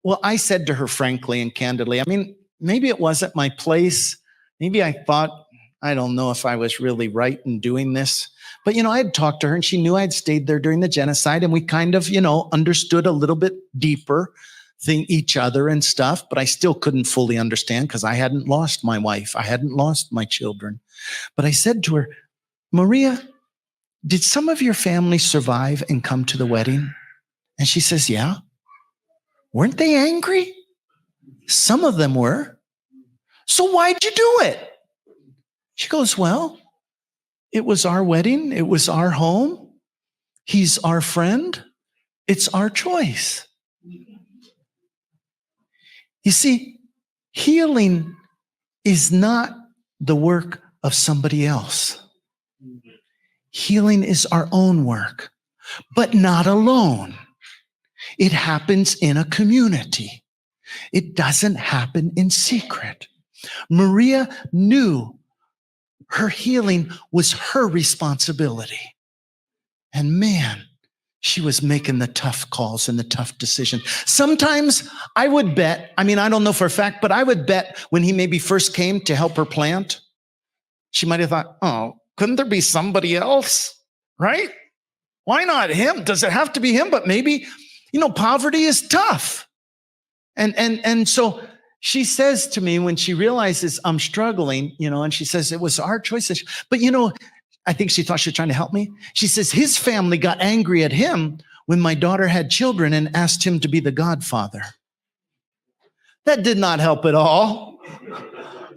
well, I said to her frankly and candidly, I mean, maybe it wasn't my place. Maybe I thought, I don't know if I was really right in doing this. But, I had talked to her and she knew I'd stayed there during the genocide. And we kind of, understood a little bit deeper each other and stuff. But I still couldn't fully understand because I hadn't lost my wife. I hadn't lost my children. But I said to her, Maria, did some of your family survive and come to the wedding? And she says, yeah. Weren't they angry? Some of them were. So why'd you do it? She goes, well, it was our wedding. It was our home. He's our friend. It's our choice. You see, healing is not the work of somebody else. Healing is our own work, but not alone. It happens in a community. It doesn't happen in secret. Maria knew her healing was her responsibility. And man, she was making the tough calls and the tough decisions. Sometimes I would bet, I don't know for a fact, but I would bet when he maybe first came to help her plant, she might have thought, oh, couldn't there be somebody else, right? Why not him? Does it have to be him? But maybe, poverty is tough. And so she says to me when she realizes I'm struggling, and she says it was our choice. But, I think she thought she was trying to help me. She says his family got angry at him when my daughter had children and asked him to be the godfather. That did not help at all.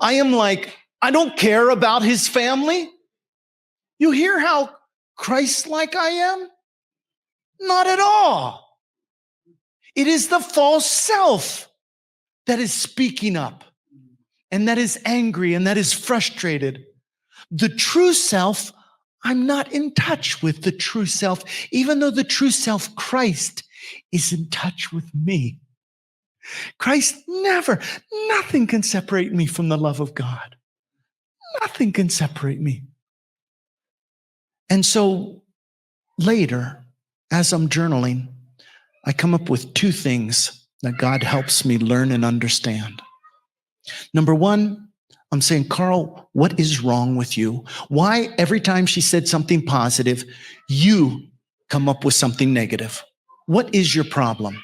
I am like, I don't care about his family. You hear how Christ-like I am? Not at all. It is the false self that is speaking up and that is angry and that is frustrated. The true self, I'm not in touch with the true self, even though the true self, Christ, is in touch with me. Christ nothing can separate me from the love of God. Nothing can separate me. And so later, as I'm journaling, I come up with two things that God helps me learn and understand. Number one, I'm saying, Carl, what is wrong with you? Why every time she said something positive, you come up with something negative? What is your problem?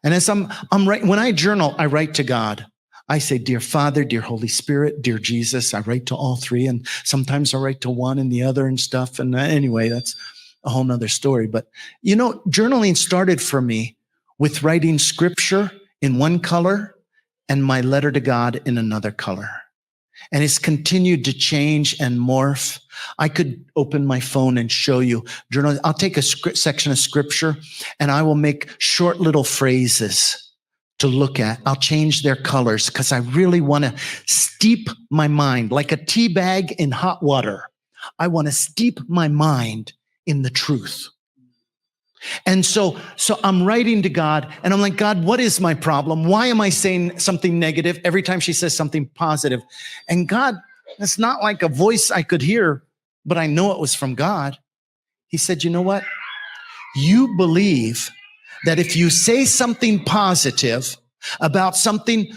And as I'm writing, when I journal, I write to God. I say, dear Father, dear Holy Spirit, dear Jesus. I write to all three, and sometimes I write to one and the other and stuff. And anyway, that's a whole nother story. But, journaling started for me with writing scripture in one color and my letter to God in another color. And it's continued to change and morph. I could open my phone and show you journal. I'll take a section of scripture and I will make short little phrases to look at. I'll change their colors because I really want to steep my mind like a tea bag in hot water. I want to steep my mind in the truth. And so I'm writing to God and I'm like, God, what is my problem? Why am I saying something negative every time she says something positive? And God, it's not like a voice I could hear, but I know it was from God. He said, you know what? You believe that if you say something positive about somebody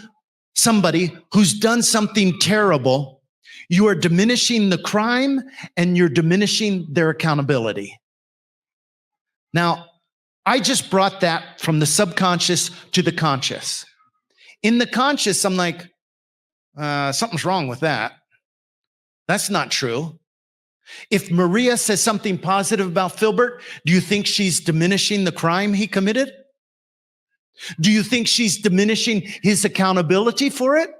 who's done something terrible, you are diminishing the crime and you're diminishing their accountability. Now, I just brought that from the subconscious to the conscious. In the conscious, I'm like, something's wrong with that. That's not true. If Maria says something positive about Filbert, do you think she's diminishing the crime he committed? Do you think she's diminishing his accountability for it?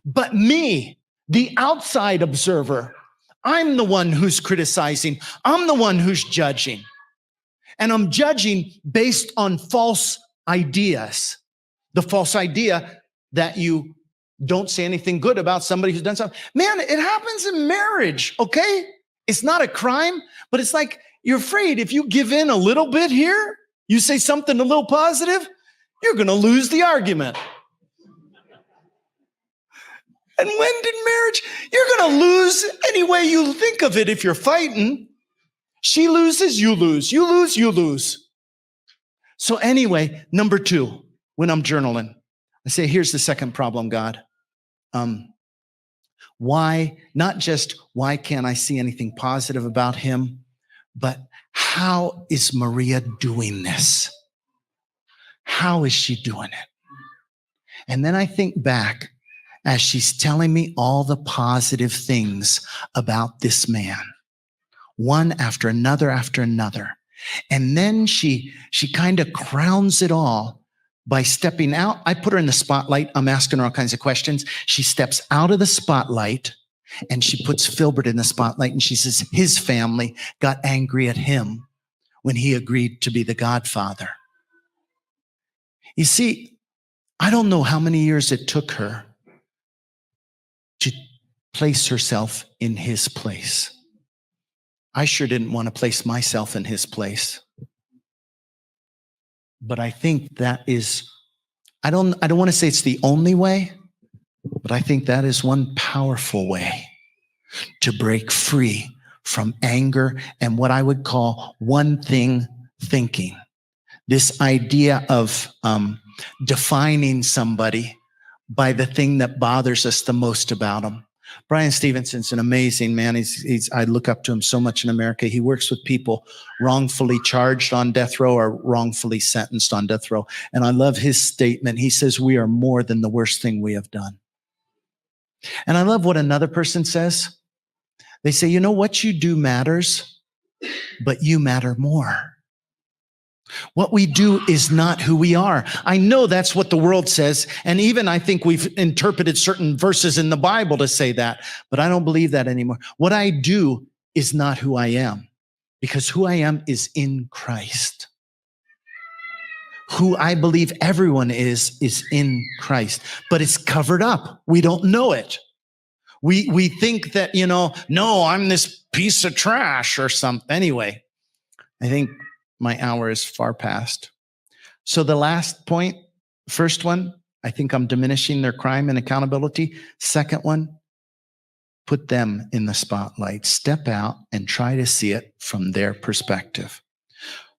But me, the outside observer, I'm the one who's criticizing. I'm the one who's judging. And I'm judging based on false ideas. The false idea that you don't say anything good about somebody who's done something. Man, it happens in marriage, okay? It's not a crime, but it's like you're afraid if you give in a little bit here, you say something a little positive, you're going to lose the argument. And when did marriage? You're going to lose any way you think of it if you're fighting. She loses, you lose. You lose, you lose. So anyway, number 2, when I'm journaling, I say, here's the second problem, God. Why, not just why can't I see anything positive about him, but how is Maria doing this? How is she doing it? And then I think back as she's telling me all the positive things about this man. One after another after another. And then she kind of crowns it all by stepping out. I put her in the spotlight. I'm asking her all kinds of questions. She steps out of the spotlight and she puts Filbert in the spotlight. And she says his family got angry at him when he agreed to be the godfather. You see, I don't know how many years it took her to place herself in his place. I sure didn't want to place myself in his place. But I think that is, I don't want to say it's the only way, but I think that is one powerful way to break free from anger and what I would call one thing thinking. This idea of defining somebody by the thing that bothers us the most about them. Brian Stevenson's an amazing man. I look up to him so much in America. He works with people wrongfully charged on death row or wrongfully sentenced on death row. And I love his statement. He says, we are more than the worst thing we have done. And I love what another person says. They say, you know, what you do matters, but you matter more. What we do is not who we are. I know that's what the world says. And even I think we've interpreted certain verses in the Bible to say that, but I don't believe that anymore. What I do is not who I am, because who I am is in Christ. Who I believe everyone is in Christ, but it's covered up. We don't know it. We think that, you know, no, I'm this piece of trash or something. Anyway, I think my hour is far past. So the last point, first one, I think I'm diminishing their crime and accountability. Second one, put them in the spotlight. Step out and try to see it from their perspective.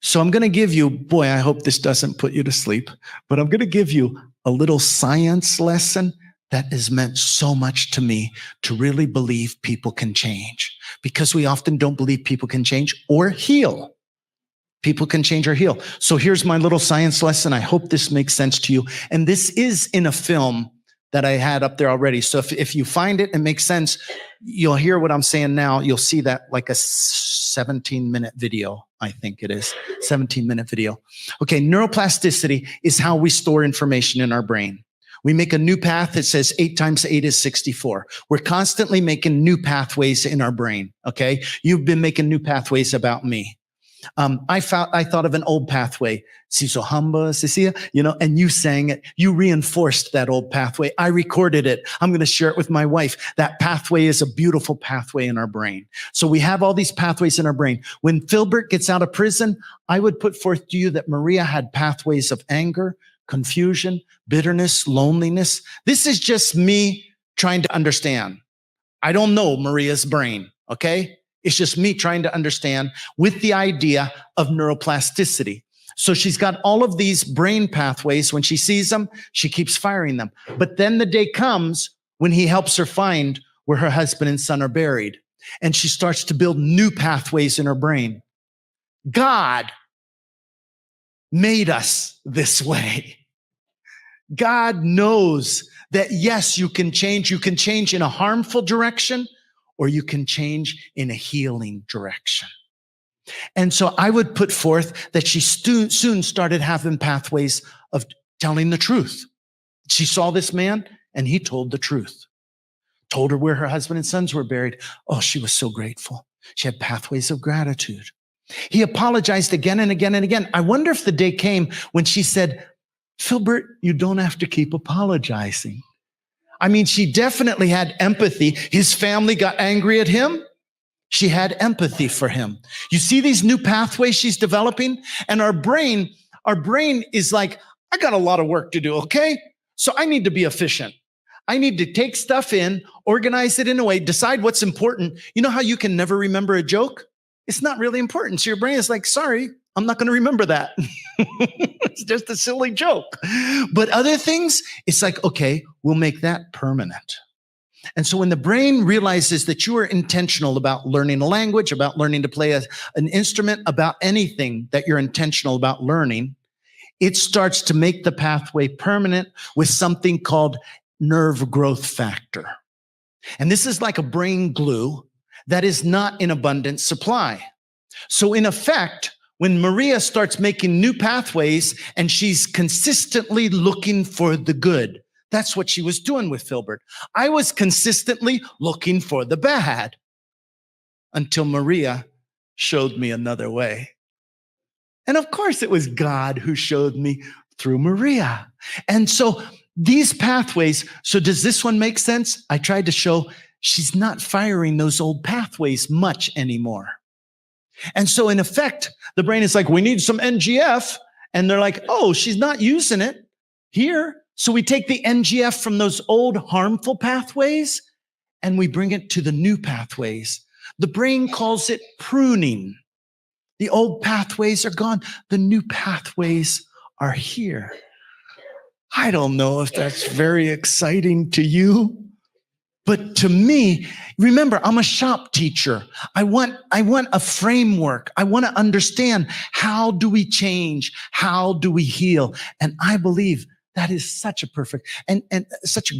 So I'm going to give you, boy, I hope this doesn't put you to sleep, but I'm going to give you a little science lesson that has meant so much to me to really believe people can change, because we often don't believe people can change or heal. People can change or heal. So here's my little science lesson. I hope this makes sense to you. And this is in a film that I had up there already. So if you find it and makes sense, you'll hear what I'm saying now. You'll see that like a 17-minute video, I think it is. 17-minute video. Okay, neuroplasticity is how we store information in our brain. We make a new path that says 8 times 8 is 64. We're constantly making new pathways in our brain, okay? You've been making new pathways about me. I thought of an old pathway, Siso Hamba, Cecilia, and you sang it. You reinforced that old pathway. I recorded it. I'm going to share it with my wife. That pathway is a beautiful pathway in our brain. So we have all these pathways in our brain. When Philbert gets out of prison, I would put forth to you that Maria had pathways of anger, confusion, bitterness, loneliness. This is just me trying to understand. I don't know Maria's brain, okay? It's just me trying to understand with the idea of neuroplasticity. So she's got all of these brain pathways. When she sees them, she keeps firing them. But then the day comes when he helps her find where her husband and son are buried. And she starts to build new pathways in her brain. God made us this way. God knows that, yes, you can change. You can change in a harmful direction, or you can change in a healing direction. And so I would put forth that she soon started having pathways of telling the truth. She saw this man and he told the truth. Told her where her husband and sons were buried. Oh, she was so grateful. She had pathways of gratitude. He apologized again and again and again. I wonder if the day came when she said, Philbert, you don't have to keep apologizing. I mean, she definitely had empathy. His family got angry at him. She had empathy for him. You see these new pathways she's developing? And our brain is like, I got a lot of work to do, okay? So I need to be efficient. I need to take stuff in, organize it in a way, decide what's important. You know how you can never remember a joke? It's not really important. So your brain is like, sorry, I'm not going to remember that. It's just a silly joke. But other things, it's like, okay, we'll make that permanent. And so when the brain realizes that you are intentional about learning a language, about learning to play an instrument, about anything that you're intentional about learning, it starts to make the pathway permanent with something called nerve growth factor. And this is like a brain glue that is not in abundant supply. So in effect, when Maria starts making new pathways and she's consistently looking for the good, that's what she was doing with Philbert. I was consistently looking for the bad until Maria showed me another way. And of course, it was God who showed me through Maria. And so these pathways, so does this one make sense? I tried to show she's not firing those old pathways much anymore. And so in effect, the brain is like, we need some NGF. And they're like, oh, she's not using it here. So we take the NGF from those old harmful pathways and we bring it to the new pathways. The brain calls it pruning. The old pathways are gone. The new pathways are here. I don't know if that's very exciting to you, but to me, remember, I'm a shop teacher. I want a framework. I want to understand, how do we change? How do we heal? And I believe that is such a perfect and such,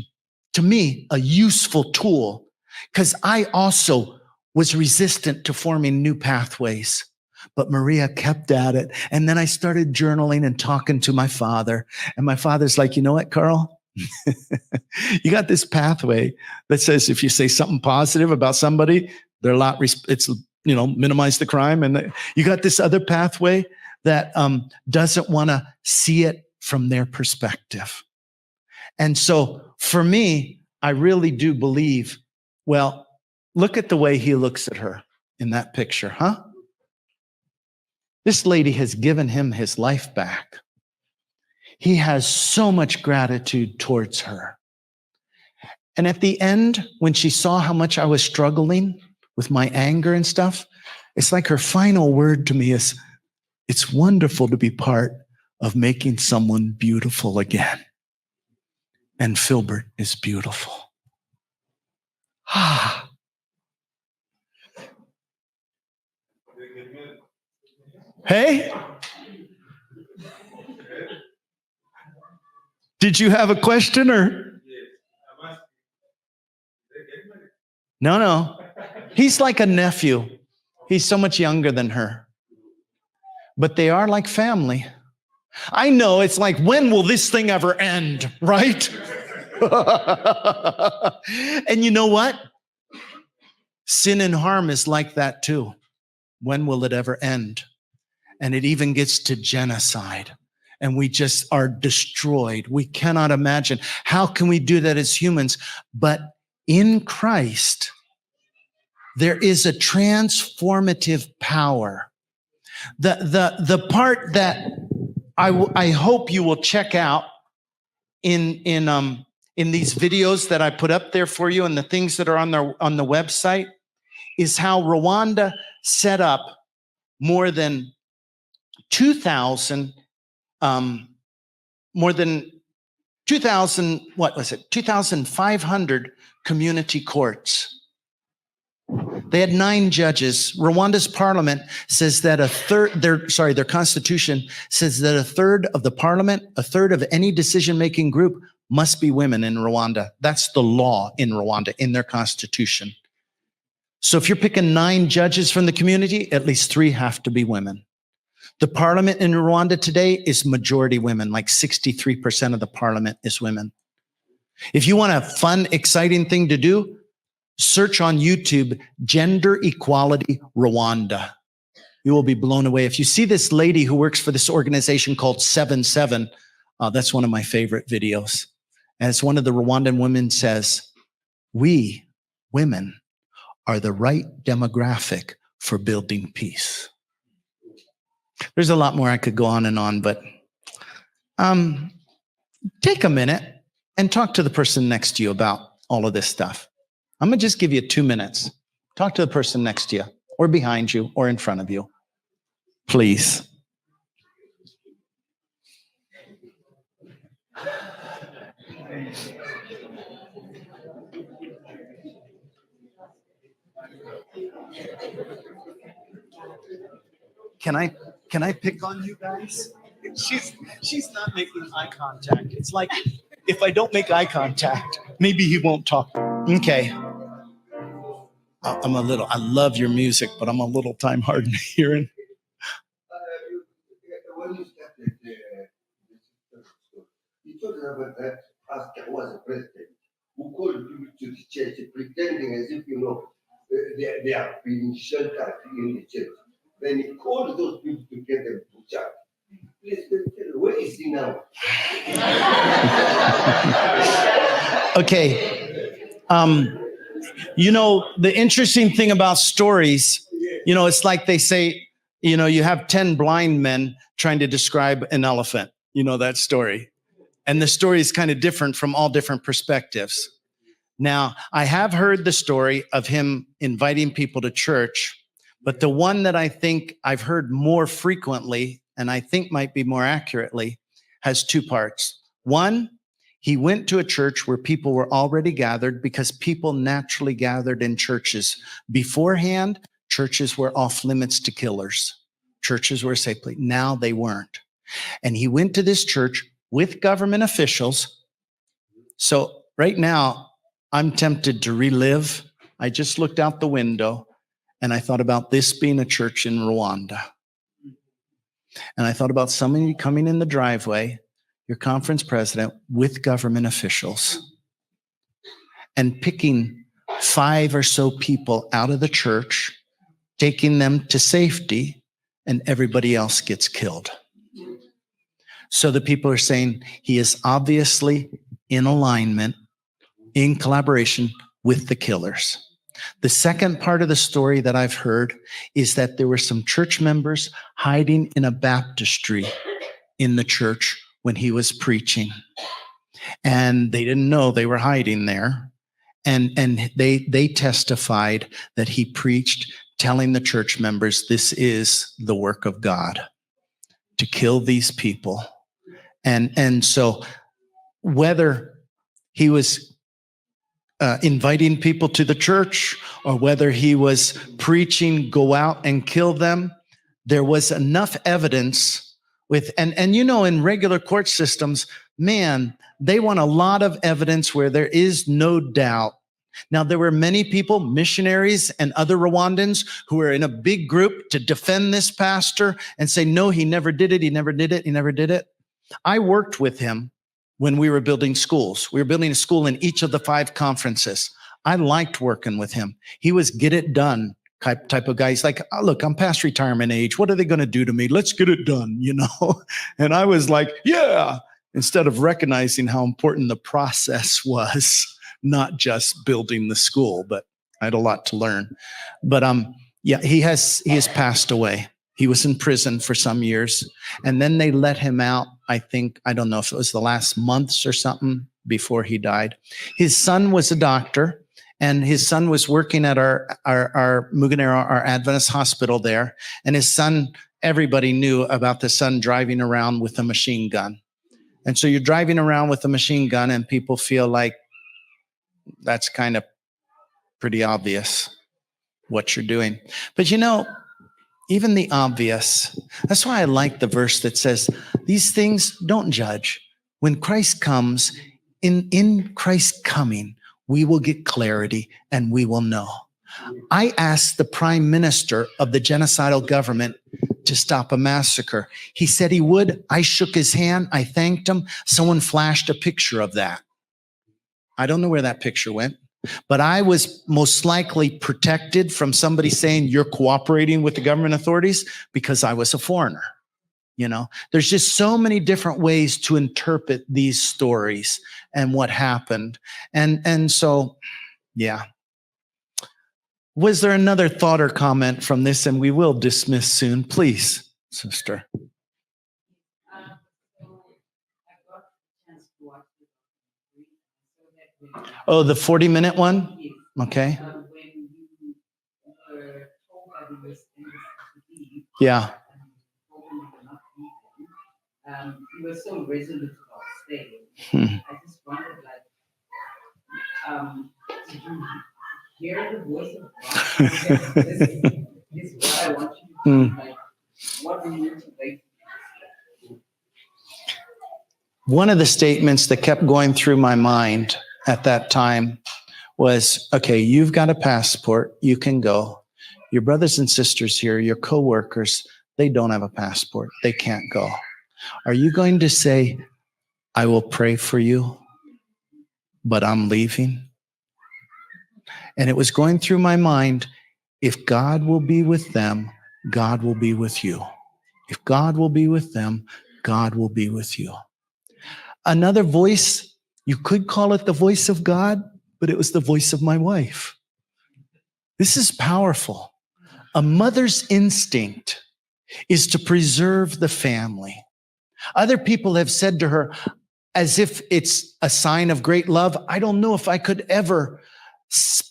to me, a useful tool, because I also was resistant to forming new pathways. But Maria kept at it. And then I started journaling and talking to my father. And my father's like, you know what, Carl? You got this pathway that says if you say something positive about somebody, they're a lot, it's, minimize the crime. And you got this other pathway that doesn't want to see it from their perspective. And so for me, I really do believe, well, look at the way he looks at her in that picture, huh? This lady has given him his life back. He has so much gratitude towards her. And at the end, when she saw how much I was struggling with my anger and stuff, it's like her final word to me is, it's wonderful to be part of making someone beautiful again. And Philbert is beautiful. Ah. Hey? Did you have a question or? No. He's like a nephew. He's so much younger than her. But they are like family. I know it's like, when will this thing ever end, right? And you know what? Sin and harm is like that too. When will it ever end? And it even gets to genocide. And we just are destroyed. We cannot imagine. How can we do that as humans? But in Christ, there is a transformative power. The part that I hope you will check out in these videos that I put up there for you, and the things that are on the website, is how Rwanda set up more than 2,000, what was it? 2,500 community courts. They had 9 judges. Rwanda's parliament says that their constitution says that a third of the parliament, a third of any decision-making group must be women in Rwanda. That's the law in Rwanda, in their constitution. So if you're picking 9 judges from the community, at least 3 have to be women. The parliament in Rwanda today is majority women, like 63% of the parliament is women. If you want a fun, exciting thing to do, search on YouTube, Gender Equality Rwanda. You will be blown away. If you see this lady who works for this organization called 7-7, that's one of my favorite videos. And it's one of the Rwandan women says, "We, women, are the right demographic for building peace." There's a lot more I could go on and on, but take a minute and talk to the person next to you about all of this stuff. I'm going to just give you 2 minutes. Talk to the person next to you, or behind you, or in front of you. Please. Can I pick on you guys? She's not making eye contact. It's like, if I don't make eye contact, maybe he won't talk. Okay. I love your music, but I'm a little time hard in hearing. When you started you told about that pastor was a president who called people to the church pretending as if, they are being sheltered in the church. Then he called those people to get them to church. Please tell me, where is he now? Okay. The interesting thing about stories, it's like they say, you have 10 blind men trying to describe an elephant, that story. And the story is kind of different from all different perspectives. Now, I have heard the story of him inviting people to church, but the one that I think I've heard more frequently, and I think might be more accurately, has 2 parts. One, he went to a church where people were already gathered, because people naturally gathered in churches. Beforehand, churches were off limits to killers. Churches were a safe place. Now they weren't. And he went to this church with government officials. So right now, I'm tempted to relive. I just looked out the window and I thought about this being a church in Rwanda. And I thought about somebody coming in the driveway, your conference president, with government officials, and picking 5 or so people out of the church, taking them to safety, and everybody else gets killed. So the people are saying he is obviously in alignment, in collaboration with the killers. The second part of the story that I've heard is that there were some church members hiding in a baptistry in the church when he was preaching. And they didn't know they were hiding there. And they testified that he preached, telling the church members, this is the work of God, to kill these people. And so whether he was inviting people to the church, or whether he was preaching, go out and kill them, there was enough evidence with, and in regular court systems, man, they want a lot of evidence where there is no doubt. Now, there were many people, missionaries and other Rwandans, who were in a big group to defend this pastor and say, no, he never did it. He never did it. He never did it. I worked with him when we were building schools. We were building a school in each of the 5 conferences. I liked working with him. He was get it done type of guy. He's like, oh, look, I'm past retirement age. What are they going to do to me? Let's get it done, you know? And I was like, yeah, instead of recognizing how important the process was, not just building the school, but I had a lot to learn. But yeah, he has passed away. He was in prison for some years, and then they let him out. I don't know if it was the last months or something before he died. His son was a doctor, and his son was working at our Muganera, our Adventist hospital there. And his son, everybody knew about the son driving around with a machine gun. And so you're driving around with a machine gun, and people feel like that's kind of pretty obvious what you're doing. But you know, even the obvious, that's why I like the verse that says, these things don't judge. When Christ comes, in Christ's coming, we will get clarity and we will know. I asked the prime minister of the genocidal government to stop a massacre. He said he would. I shook his hand. I thanked him. Someone flashed a picture of that. I don't know where that picture went, but I was most likely protected from somebody saying you're cooperating with the government authorities because I was a foreigner. You know, there's just so many different ways to interpret these stories and what happened. And so, yeah. Was there another thought or comment from this? And we will dismiss soon. Please, sister. Oh, the 40-minute one? Okay. Yeah. You were so resolute about staying. I just wondered, did you hear the voice of God? This is what I want you to do. Like, what will you motivate? One of the statements that kept going through my mind at that time was, okay, you've got a passport, you can go. Your brothers and sisters here, your co-workers, they don't have a passport, they can't go. Are you going to say, I will pray for you, but I'm leaving? And it was going through my mind, if God will be with them, God will be with you. If God will be with them, God will be with you. Another voice, you could call it the voice of God, but it was the voice of my wife. This is powerful. A mother's instinct is to preserve the family. Other people have said to her, as if it's a sign of great love, I don't know if I could ever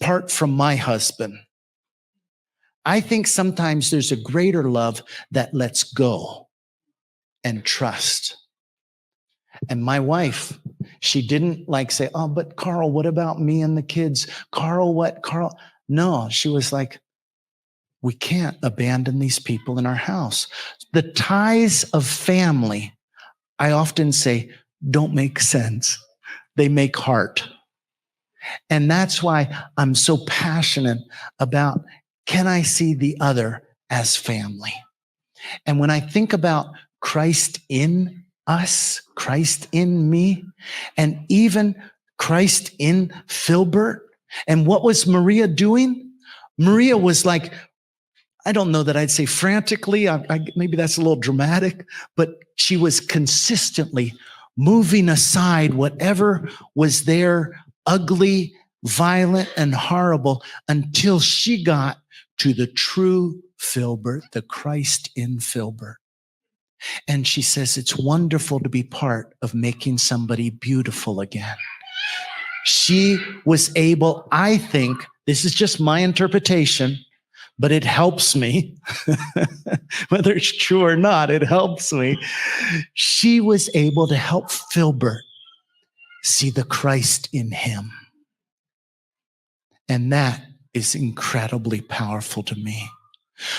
part from my husband. I think sometimes there's a greater love that lets go and trust. And my wife, she didn't say, oh, but Carl, what about me and the kids? Carl, what? Carl? No, she was like, we can't abandon these people in our house. The ties of family, I often say, don't make sense. They make heart. And that's why I'm so passionate about, can I see the other as family? And when I think about Christ in us, Christ in me, and even Christ in Philbert, and what was Maria doing? Maria was like, I don't know that I'd say frantically, maybe that's a little dramatic, but she was consistently moving aside whatever was there, ugly, violent, and horrible, until she got to the true Philbert, the Christ in Philbert. And she says, it's wonderful to be part of making somebody beautiful again. She was able, I think, this is just my interpretation, but it helps me. Whether it's true or not, it helps me. She was able to help Philbert see the Christ in him. And that is incredibly powerful to me.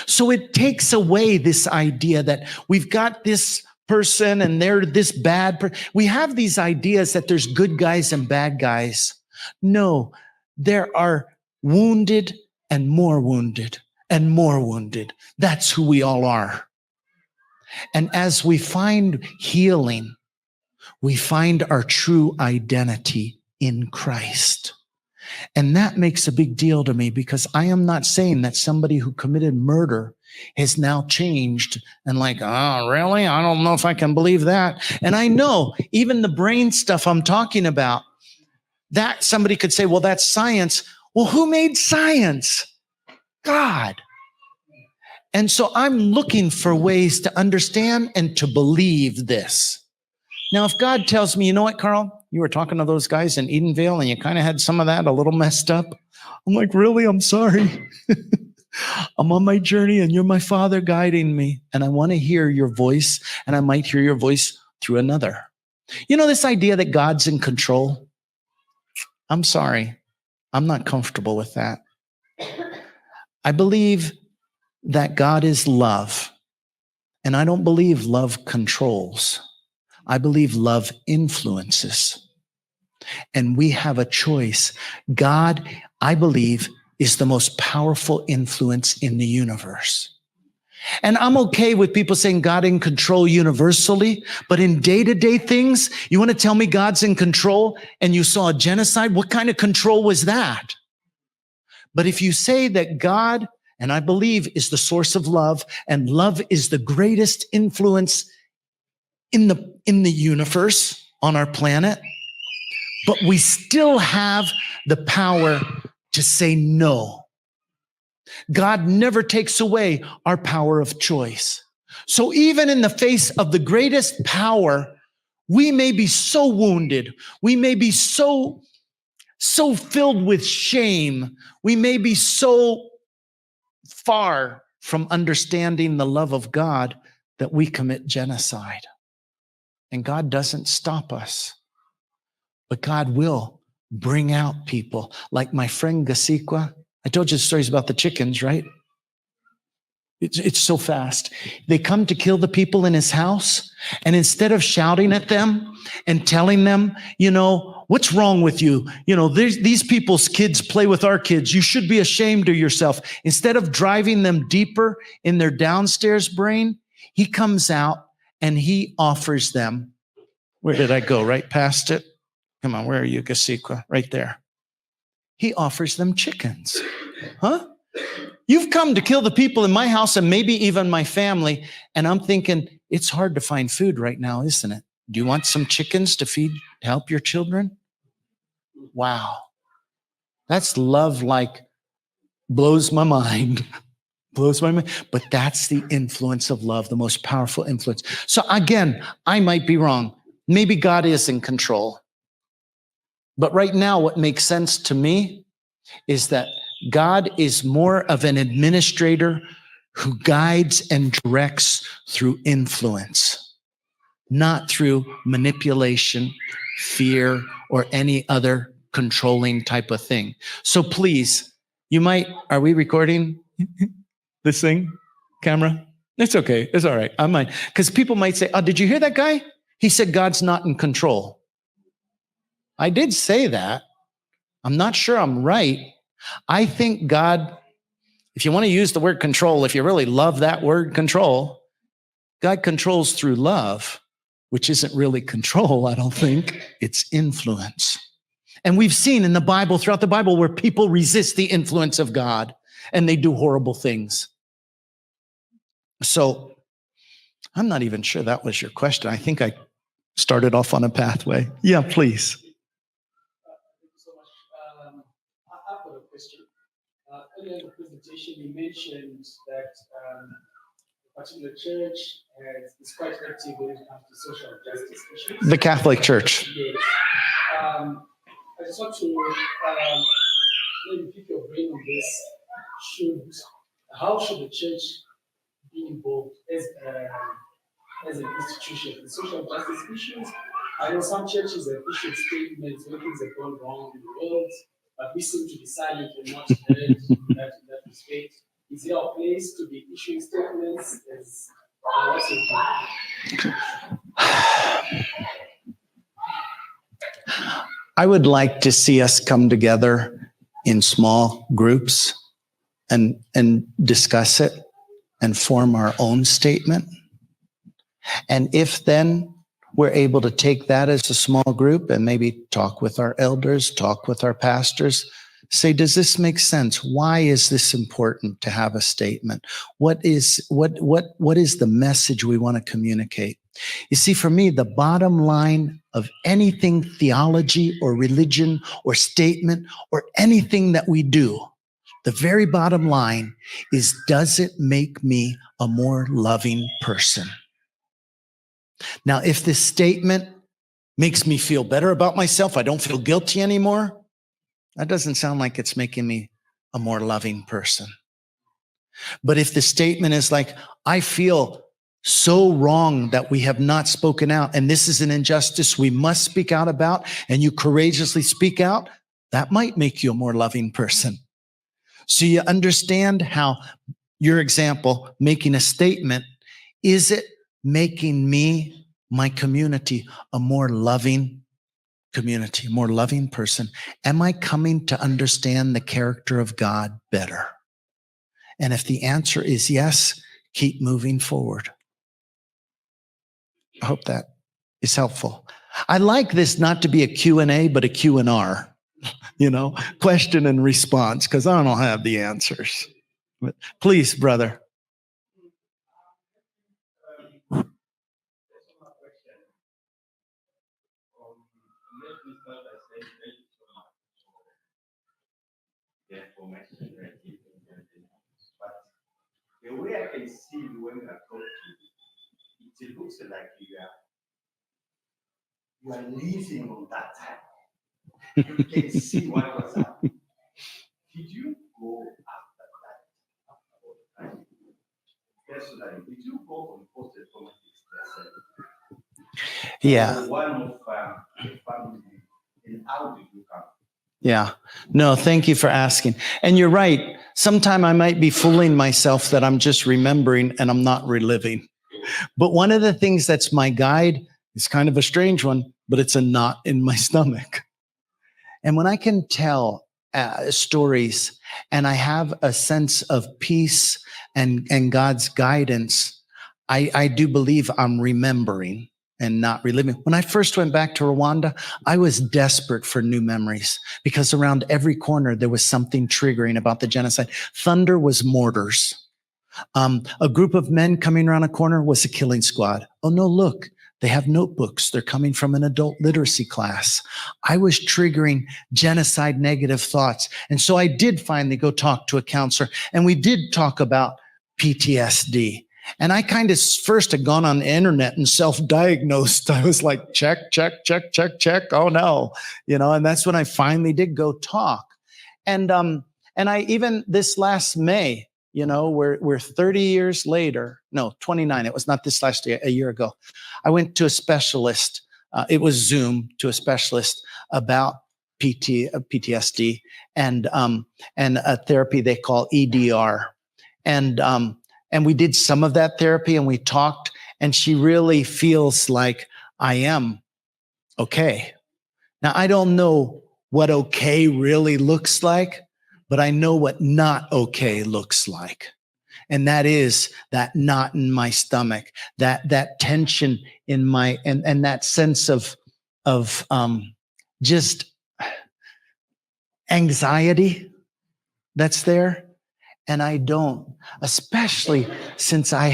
So it takes away this idea that we've got this person and they're this bad person. We have these ideas that there's good guys and bad guys. No, there are wounded and more wounded and more wounded. That's who we all are. And as we find healing, we find our true identity in Christ. And that makes a big deal to me, because I am not saying that somebody who committed murder has now changed and like, oh, really? I don't know if I can believe that. And I know even the brain stuff I'm talking about, that somebody could say, well, that's science. Well, who made science? God. And so I'm looking for ways to understand and to believe this. Now, if God tells me, you know what, Carl, you were talking to those guys in Edenvale and you kind of had some of that a little messed up. I'm like, really? I'm sorry. I'm on my journey and you're my Father guiding me. And I want to hear your voice, and I might hear your voice through another. You know, this idea that God's in control. I'm sorry. I'm not comfortable with that. I believe that God is love. And I don't believe love controls. I believe love influences. And we have a choice. God, I believe, is the most powerful influence in the universe. And I'm okay with people saying God in control universally, but in day-to-day things, you want to tell me God's in control and you saw a genocide? What kind of control was that? But if you say that God, and I believe, is the source of love, and love is the greatest influence in the universe, on our planet, but we still have the power to say no. God never takes away our power of choice. So even in the face of the greatest power, we may be so wounded. We may be so filled with shame. We may be so far from understanding the love of God that we commit genocide. And God doesn't stop us, but God will bring out people like my friend Gasikwa. I told you the stories about the chickens, right? It's so fast. They come to kill the people in his house, and instead of shouting at them and telling them, you know, what's wrong with you? You know, these people's kids play with our kids. You should be ashamed of yourself. Instead of driving them deeper in their downstairs brain, he comes out and he offers them. Where did I go? Right past it? Come on, where are you, Gasikwa? Right there. He offers them chickens. Huh? You've come to kill the people in my house and maybe even my family. And I'm thinking, it's hard to find food right now, isn't it? Do you want some chickens to feed, to help your children? Wow. That's love, like, blows my mind. Blows my mind. But that's the influence of love, the most powerful influence. So again, I might be wrong. Maybe God is in control. But right now, what makes sense to me is that God is more of an administrator who guides and directs through influence, not through manipulation, fear, or any other controlling type of thing. So please, are we recording this thing? Camera? It's okay. It's all right. I might. Because people might say, oh, did you hear that guy? He said God's not in control. I did say that. I'm not sure I'm right. I think God, if you want to use the word control, if you really love that word control, God controls through love, which isn't really control, I don't think. It's influence. And we've seen in the Bible, throughout the Bible, where people resist the influence of God and they do horrible things. So I'm not even sure that was your question. I think I started off on a pathway. Yeah, please. Thank you so much. I've got a question. Earlier in the presentation, you mentioned that a particular church is quite active when it comes to social justice issues. The Catholic Church. Yes. I just want to maybe pick your brain on this. How should the church be involved as an institution in social justice issues? I know some churches have issued statements when things have gone wrong in the world, but we seem to be silent and not heard in that respect. Is there a place to be issuing statements? What's your take? I would like to see us come together in small groups and discuss it and form our own statement. And if then we're able to take that as a small group and maybe talk with our elders, talk with our pastors, say, does this make sense? Why is this important to have a statement? What is the message we want to communicate? You see, for me, the bottom line of anything theology or religion or statement or anything that we do, the very bottom line is, does it make me a more loving person? Now, if this statement makes me feel better about myself, I don't feel guilty anymore, that doesn't sound like it's making me a more loving person. But if the statement is like, I feel so wrong that we have not spoken out, and this is an injustice we must speak out about, and you courageously speak out, that might make you a more loving person. So you understand how your example, making a statement, is it making me, my community, a more loving community, a more loving person? Am I coming to understand the character of God better? And if the answer is yes, keep moving forward. I hope that is helpful. I like this not to be a Q&A, but a Q&R, question and response, because I don't have the answers. But please, brother. The way I can see you when I talk to you, it looks like you are living on that time. You can see what was happening. Did you go after that? Personally, did you go on post-traumatic stress? Yeah. One of the family, and how did you come? Yeah. No, thank you for asking. And you're right. Sometime I might be fooling myself that I'm just remembering and I'm not reliving. But one of the things that's my guide is kind of a strange one, but it's a knot in my stomach. And when I can tell stories and I have a sense of peace and God's guidance, I do believe I'm remembering and not reliving. When I first went back to Rwanda, I was desperate for new memories because around every corner, there was something triggering about the genocide. Thunder was mortars. A group of men coming around a corner was a killing squad. Oh no, look, they have notebooks. They're coming from an adult literacy class. I was triggering genocide negative thoughts. And so I did finally go talk to a counselor, and we did talk about PTSD. And I kind of first had gone on the internet and self-diagnosed. I was like, check. Oh no, and that's when I finally did go talk. And I even this last May, we're 30 years later, no, 29. It was not this last year, a year ago. I went to a specialist. It was Zoom to a specialist about PTSD and a therapy they call EDR. And we did some of that therapy and we talked, and she really feels like I am okay. Now, I don't know what okay really looks like, but I know what not okay looks like. And that is that knot in my stomach, that tension in my, and that sense of just anxiety that's there. And I don't, especially since I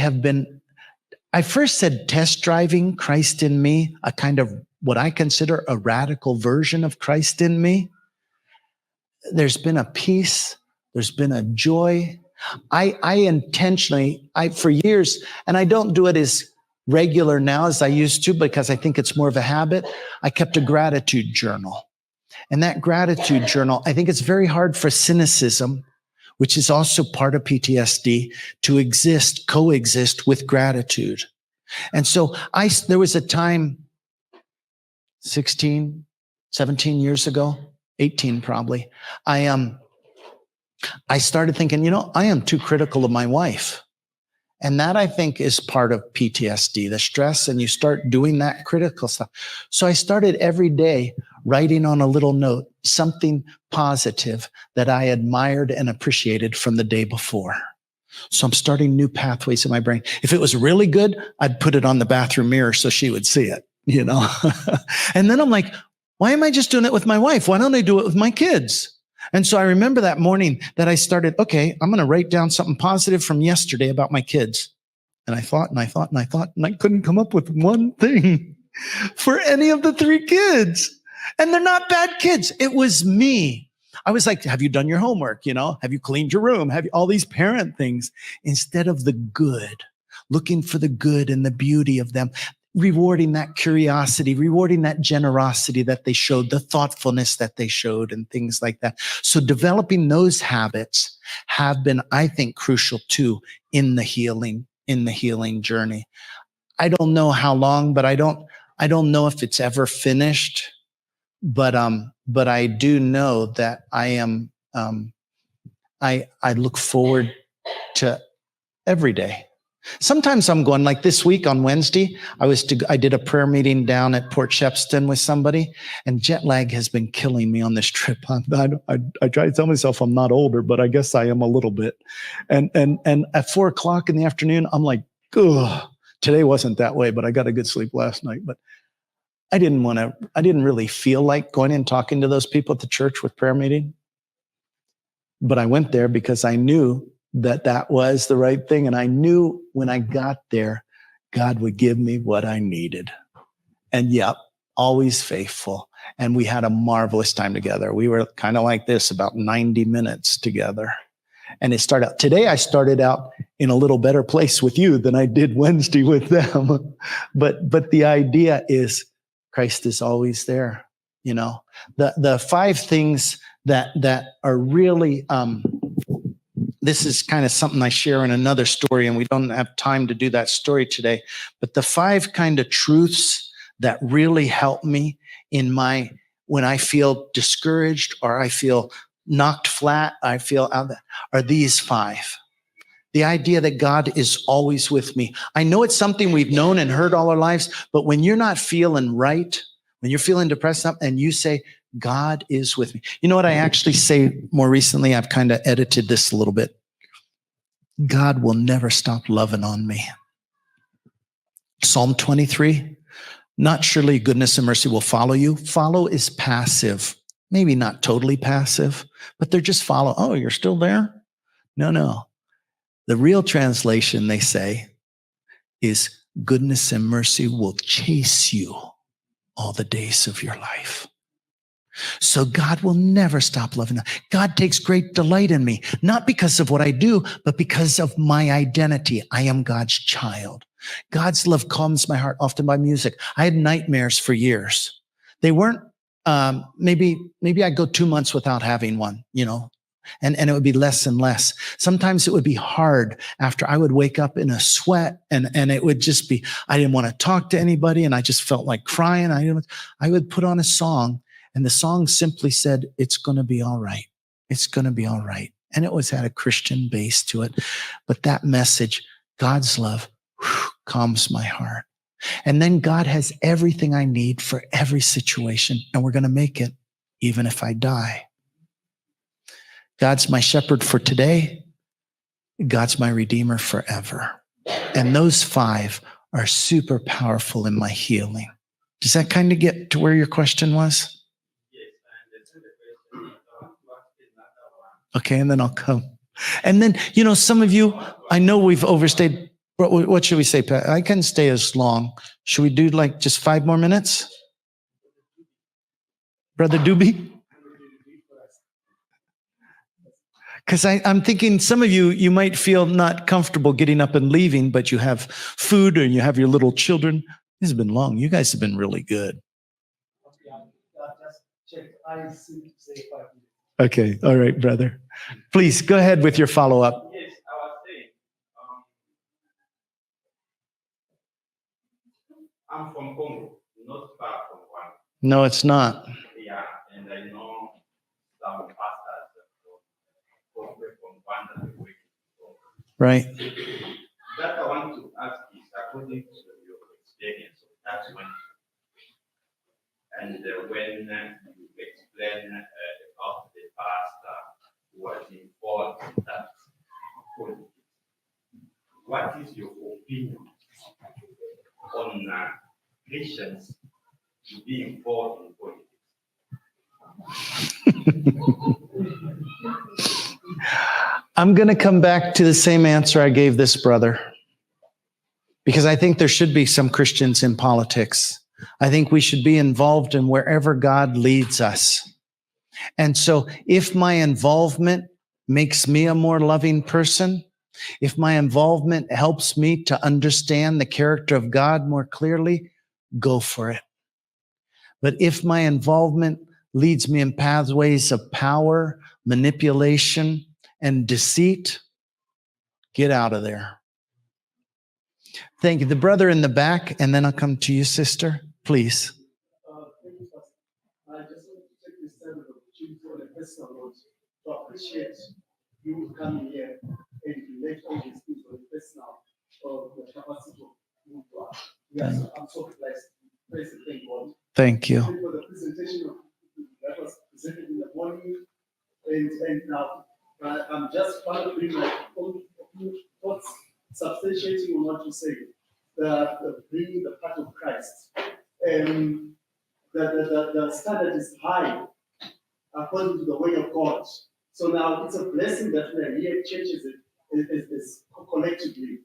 first said test driving Christ in me, a kind of what I consider a radical version of Christ in me. There's been a peace, there's been a joy. I intentionally, for years, and I don't do it as regular now as I used to because I think it's more of a habit. I kept a gratitude journal. And that gratitude journal, I think it's very hard for cynicism, which is also part of PTSD, to coexist with gratitude. And so there was a time 16, 17 years ago, 18 probably, I started thinking, I am too critical of my wife. And that, I think, is part of PTSD, the stress, and you start doing that critical stuff. So I started every day writing on a little note something positive that I admired and appreciated from the day before. So I'm starting new pathways in my brain. If it was really good, I'd put it on the bathroom mirror so she would see it, you know? And then I'm like, why am I just doing it with my wife? Why don't I do it with my kids? And so I remember that morning that I started, okay, I'm going to write down something positive from yesterday about my kids. And I thought, and I thought, and I thought, and I couldn't come up with one thing for any of the 3 kids. And they're not bad kids. It was me. I was like, have you done your homework? You know, have you cleaned your room? Have you all these parent things instead of the good, looking for the good and the beauty of them, rewarding that curiosity, rewarding that generosity that they showed, the thoughtfulness that they showed and things like that. So developing those habits have been, I think, crucial too in the healing journey. I don't know how long, but I don't know if it's ever finished. But I do know that I am, I look forward to every day. Sometimes I'm going, like this week on Wednesday, I did a prayer meeting down at Port Shepstone with somebody, and jet lag has been killing me on this trip. I try to tell myself I'm not older, but I guess I am a little bit. And at 4:00 in the afternoon, I'm like, ugh, today wasn't that way, but I got a good sleep last night. But I didn't really feel like going and talking to those people at the church with prayer meeting. But I went there because I knew that was the right thing. And I knew when I got there, God would give me what I needed. And yep, always faithful. And we had a marvelous time together. We were kind of like this, about 90 minutes together. And today I started out in a little better place with you than I did Wednesday with them. But the idea is Christ is always there. You know, the 5 things that are really, this is kind of something I share in another story, and we don't have time to do that story today. But the 5 kind of truths that really help me when I feel discouraged or I feel knocked flat, I feel out there, are these 5. The idea that God is always with me. I know it's something we've known and heard all our lives, but when you're not feeling right, when you're feeling depressed and you say, God is with me. You know what I actually say more recently? I've kind of edited this a little bit. God will never stop loving on me. Psalm 23, not surely goodness and mercy will follow you. Follow is passive. Maybe not totally passive, but they're just follow. Oh, you're still there? No. The real translation, they say, is goodness and mercy will chase you all the days of your life. So God will never stop loving us. God takes great delight in me, not because of what I do, but because of my identity. I am God's child. God's love calms my heart, often by music. I had nightmares for years. They weren't, maybe I'd go 2 months without having one, you know, and it would be less and less. Sometimes it would be hard after I would wake up in a sweat and it would just be, I didn't want to talk to anybody and I just felt like crying. I would put on a song and the song simply said, it's going to be all right. It's going to be all right. And it had a Christian base to it. But that message, God's love, calms my heart. And then God has everything I need for every situation. And we're going to make it, even if I die. God's my shepherd for today. God's my redeemer forever. And those 5 are super powerful in my healing. Does that kind of get to where your question was? Okay, and then I'll come. And then, you know, some of you, I know we've overstayed. What should we say, Pat? I can stay as long. Should we do like just 5 more minutes? Brother Doobie? Because I'm thinking some of you might feel not comfortable getting up and leaving, but you have food and you have your little children. This has been long. You guys have been really good. Okay. All right, brother. Please go ahead with your follow-up. Yes, I was saying, I'm from Congo, not far from Rwanda. No, it's not. Yeah, and I know some pastors from Rwanda. Right. that I want to ask is according to your experience of that one, and when you explain about the pastor who was involved in that politics, what is your opinion on Christians to be involved in politics? I'm going to come back to the same answer I gave this brother, because I think there should be some Christians in politics. I think we should be involved in wherever God leads us. And so if my involvement makes me a more loving person, if my involvement helps me to understand the character of God more clearly, go for it. But if my involvement leads me in pathways of power, manipulation, and deceit, get out of there. Thank you. The brother in the back, and then I'll come to you, sister. Please. Thank you, Pastor. I just want to take this time of opportunity on a personal note to appreciate you coming here and to let all these things on the personal of the capacity of who you are. Yes, I'm so blessed. Praise and thank God. Thank you. Thank you for the presentation that was presented in the morning, and now I'm just trying to bring my own thoughts, substantiating on what you say, bringing the part of Christ. And the standard is high according to the way of God. So now it's a blessing that we are here, churches is collectively.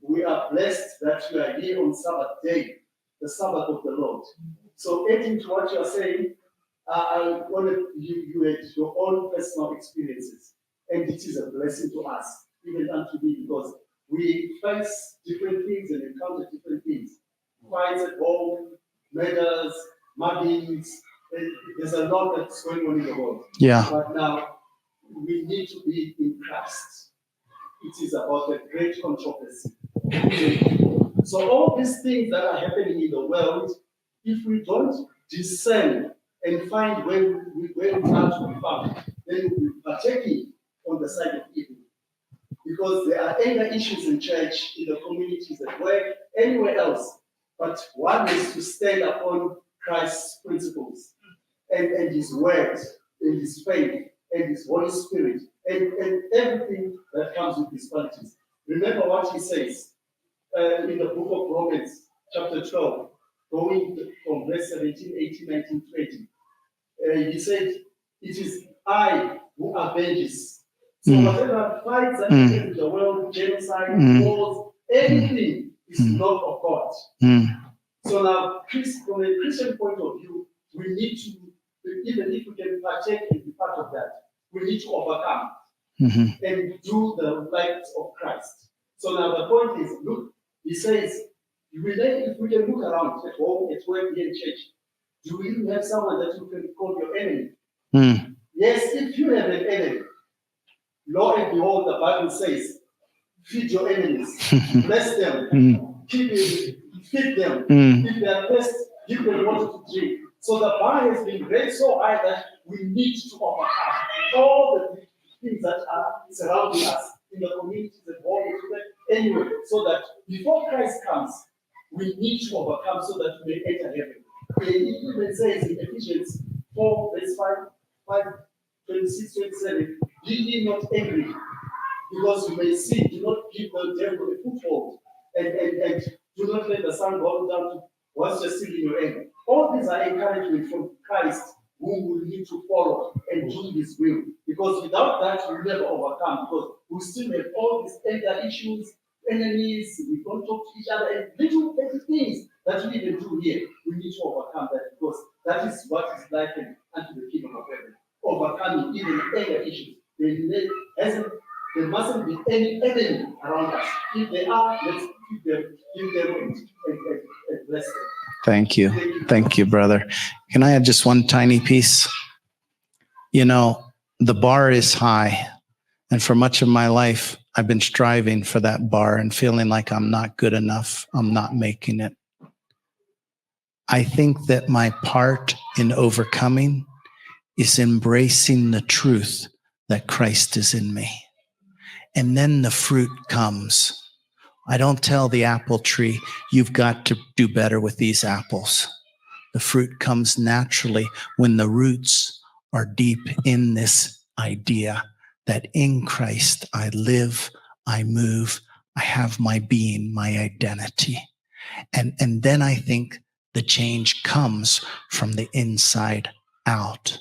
We are blessed that we are here on Sabbath day, the Sabbath of the Lord. So adding to what you are saying, I wanted you had your own personal experiences, and it is a blessing to us, even unto me, because we face different things and encounter different things. Fights at home, murders, muggings, there's a lot that's going on in the world. Yeah. But now we need to be in Christ. It is about a great controversy. So all these things that are happening in the world, if we don't discern and find where we are to be found, then we'll be partaking on the side of evil. Because there are other issues in church, in the communities, at work, anywhere else. But one is to stand upon Christ's principles and his word, and his faith, and his Holy Spirit, and everything that comes with his qualities. Remember what he says in the book of Romans, chapter 12, going from verse 17, 18, 19, 20. He said, it is I who avenges. So whatever fights that happen in the world, genocide, wars, anything is not of God. So now, from a Christian point of view, we need to, even if we can partake and be part of that, we need to overcome and do the light of Christ. So now the point is, look, he says, if we can look around at home, at work, here in church, do you have someone that you can call your enemy? Yes, if you have an enemy, lo and behold, the Bible says, feed your enemies, bless them, feed them. If they are thirsty, give them water to drink. So the bar has been raised so high that we need to overcome all the things that are surrounding us in the communities and all anyway, so that before Christ comes, we need to overcome so that we may enter heaven. It even says in Ephesians 4, verse 5, 26, 27, be ye not angry, because you may sin. Do not give the devil a foothold, and do not let the sun go down once you're still in your anger. All these are encouragement from Christ, whom we need to follow and do his will. Because without that, we'll never overcome, because we still have all these anger issues, enemies, we don't talk to each other, and little petty things that we even do here. We need to overcome that, because that is what is likened unto the kingdom of heaven. Overcoming even anger issues. There mustn't be any enemy around us. If they are, let's give them and bless them. Thank you. Thank you, brother. Can I add just one tiny piece? You know, the bar is high. And for much of my life, I've been striving for that bar and feeling like I'm not good enough. I'm not making it. I think that my part in overcoming is embracing the truth that Christ is in me. And then the fruit comes. I don't tell the apple tree, you've got to do better with these apples. The fruit comes naturally when the roots are deep in this idea that in Christ I live, I move, I have my being, my identity. And then I think the change comes from the inside out.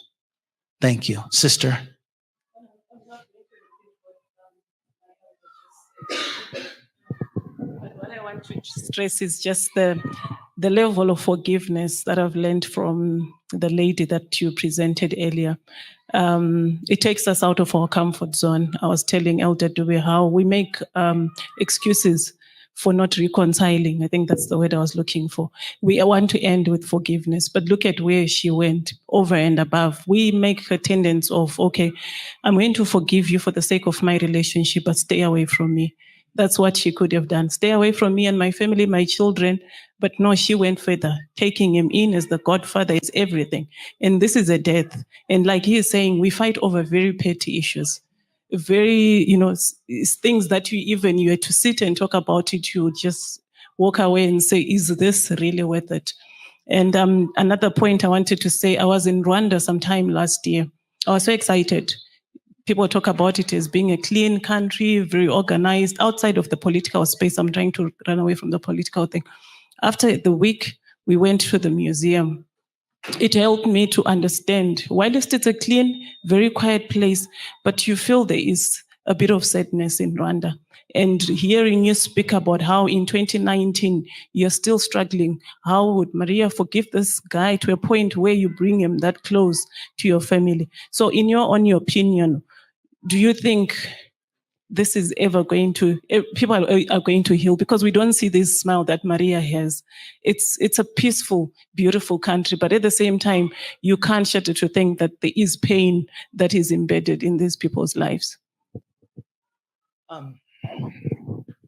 Thank you. Sister? But what I want to stress is just the level of forgiveness that I've learned from the lady that you presented earlier. It takes us out of our comfort zone. I was telling Elder Dube how we make excuses for not reconciling. I think that's the word I was looking for. We want to end with forgiveness, but look at where she went over and above. We make a tendency of, okay, I'm going to forgive you for the sake of my relationship, but stay away from me. That's what she could have done. Stay away from me and my family, my children. But no, she went further, taking him in as the godfather is everything. And this is a death. And like he is saying, we fight over very petty issues. Very, things that you had to sit and talk about it, you just walk away and say, is this really worth it? And another point I wanted to say, I was in Rwanda sometime last year. I was so excited. People talk about it as being a clean country, very organized, outside of the political space. I'm trying to run away from the political thing. After the week, we went to the museum. It helped me to understand, whilst it's a clean, very quiet place, but you feel there is a bit of sadness in Rwanda. And hearing you speak about how in 2019, you're still struggling, how would Maria forgive this guy to a point where you bring him that close to your family? So in your own opinion, do you think this is ever going to, people are going to heal? Because we don't see this smile that Maria has. It's a peaceful, beautiful country, but at the same time, you can't shudder to think that there is pain that is embedded in these people's lives.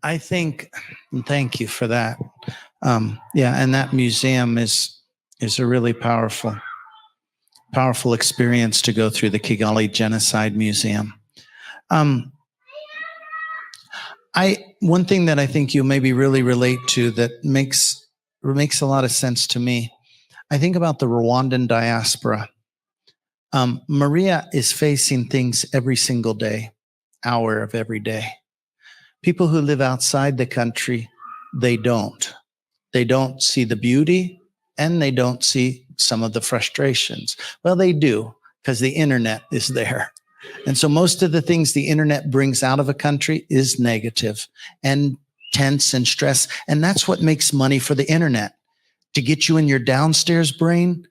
I think, and thank you for that. And that museum is a really powerful experience to go through, the Kigali Genocide Museum. One thing that I think you maybe really relate to that makes a lot of sense to me, I think about the Rwandan diaspora. Maria is facing things every single day, hour of every day. People who live outside the country, they don't. They don't see the beauty and they don't see some of the frustrations. Well, they do, because the internet is there. And so most of the things the internet brings out of a country is negative and tense and stress. And that's what makes money for the internet. To get you in your downstairs brain,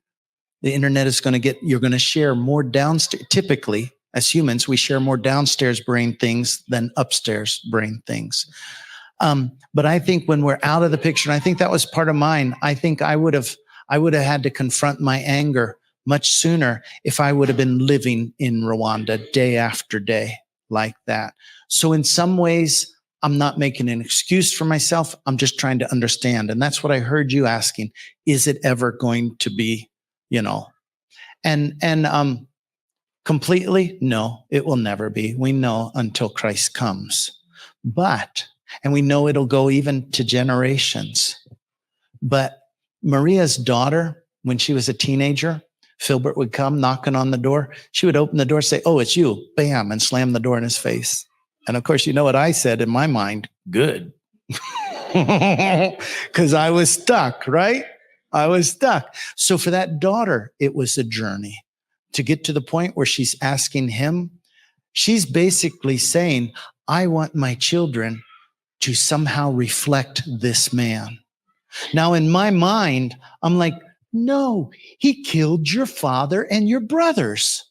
the internet is you're going to share more downstairs. Typically, as humans, we share more downstairs brain things than upstairs brain things. But I think when we're out of the picture, and I think that was part of mine, I think I would have had to confront my anger much sooner if I would have been living in Rwanda day after day like that. So in some ways, I'm not making an excuse for myself. I'm just trying to understand. And that's what I heard you asking. Is it ever going to be, and completely? No, it will never be. We know until Christ comes. And we know it'll go even to generations. But Maria's daughter, when she was a teenager, Filbert would come knocking on the door. She would open the door, say, "Oh, it's you," bam, and slam the door in his face. And of course, you know what I said in my mind? Good. Because I was stuck, right? I was stuck. So for that daughter, it was a journey to get to the point where she's asking him. She's basically saying, I want my children to somehow reflect this man. Now, in my mind, I'm like, no, he killed your father and your brothers.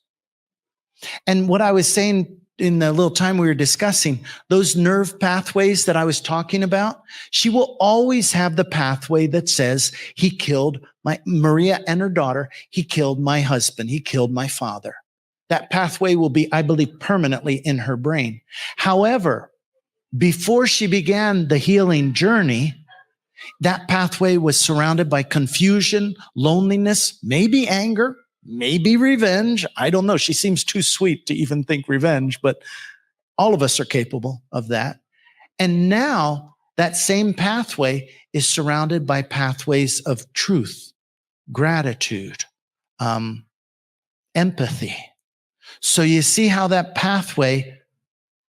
And what I was saying in the little time we were discussing, those nerve pathways that I was talking about, she will always have the pathway that says he killed Maria and her daughter. He killed my husband. He killed my father. That pathway will be, I believe, permanently in her brain. However, before she began the healing journey, that pathway was surrounded by confusion, loneliness, maybe anger, maybe revenge. I don't know. She seems too sweet to even think revenge, but all of us are capable of that. And now that same pathway is surrounded by pathways of truth, gratitude, empathy. So you see how that pathway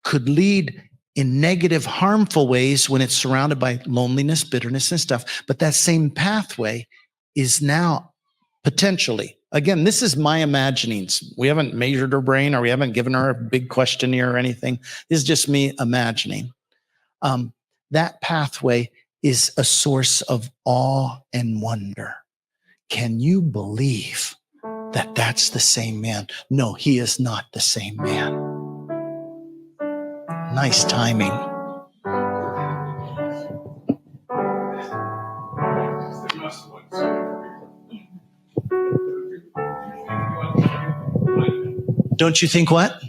could lead in negative, harmful ways when it's surrounded by loneliness, bitterness, and stuff. But that same pathway is now potentially, again, this is my imaginings. We haven't measured her brain, or we haven't given her a big questionnaire or anything. This is just me imagining. That pathway is a source of awe and wonder. Can you believe that that's the same man? No, he is not the same man. Nice timing. Don't you think what?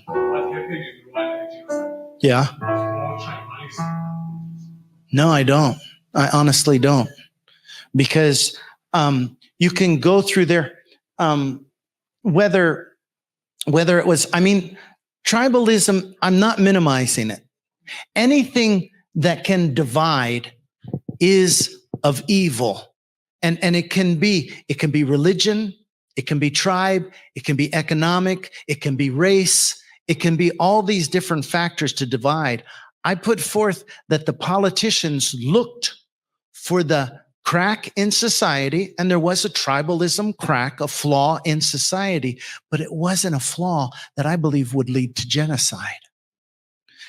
Yeah. No, I don't. I honestly don't. Because you can go through there, whether it was, tribalism, I'm not minimizing it. Anything that can divide is of evil. And it can be religion, it can be tribe, it can be economic, it can be race, it can be all these different factors to divide. I put forth that the politicians looked for the crack in society, and there was a tribalism crack, a flaw in society, but it wasn't a flaw that I believe would lead to genocide.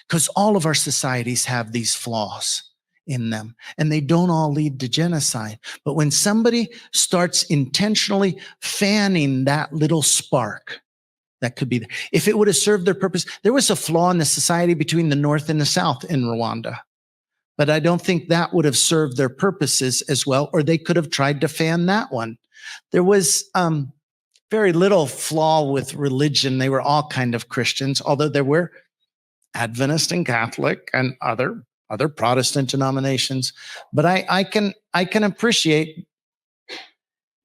Because all of our societies have these flaws in them, and they don't all lead to genocide. But when somebody starts intentionally fanning that little spark, that could be, if it would have served their purpose. There was a flaw in the society between the North and the South in Rwanda, but I don't think that would have served their purposes as well, or they could have tried to fan that one. There was very little flaw with religion. They were all kind of Christians, although there were Adventist and Catholic and other Protestant denominations. But I can appreciate,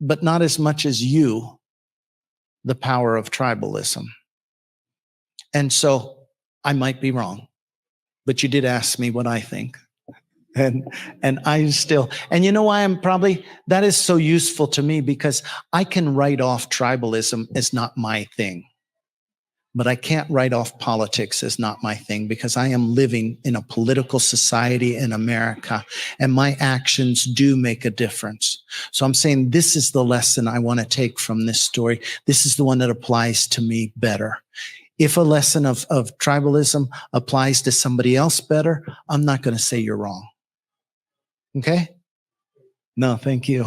but not as much as you, the power of tribalism. And so I might be wrong, but you did ask me what I think. And I still, and you know why that is so useful to me, because I can write off tribalism as not my thing, but I can't write off politics as not my thing, because I am living in a political society in America, and my actions do make a difference. So I'm saying this is the lesson I want to take from this story. This is the one that applies to me better. If a lesson of tribalism applies to somebody else better, I'm not going to say you're wrong. Okay? No, thank you.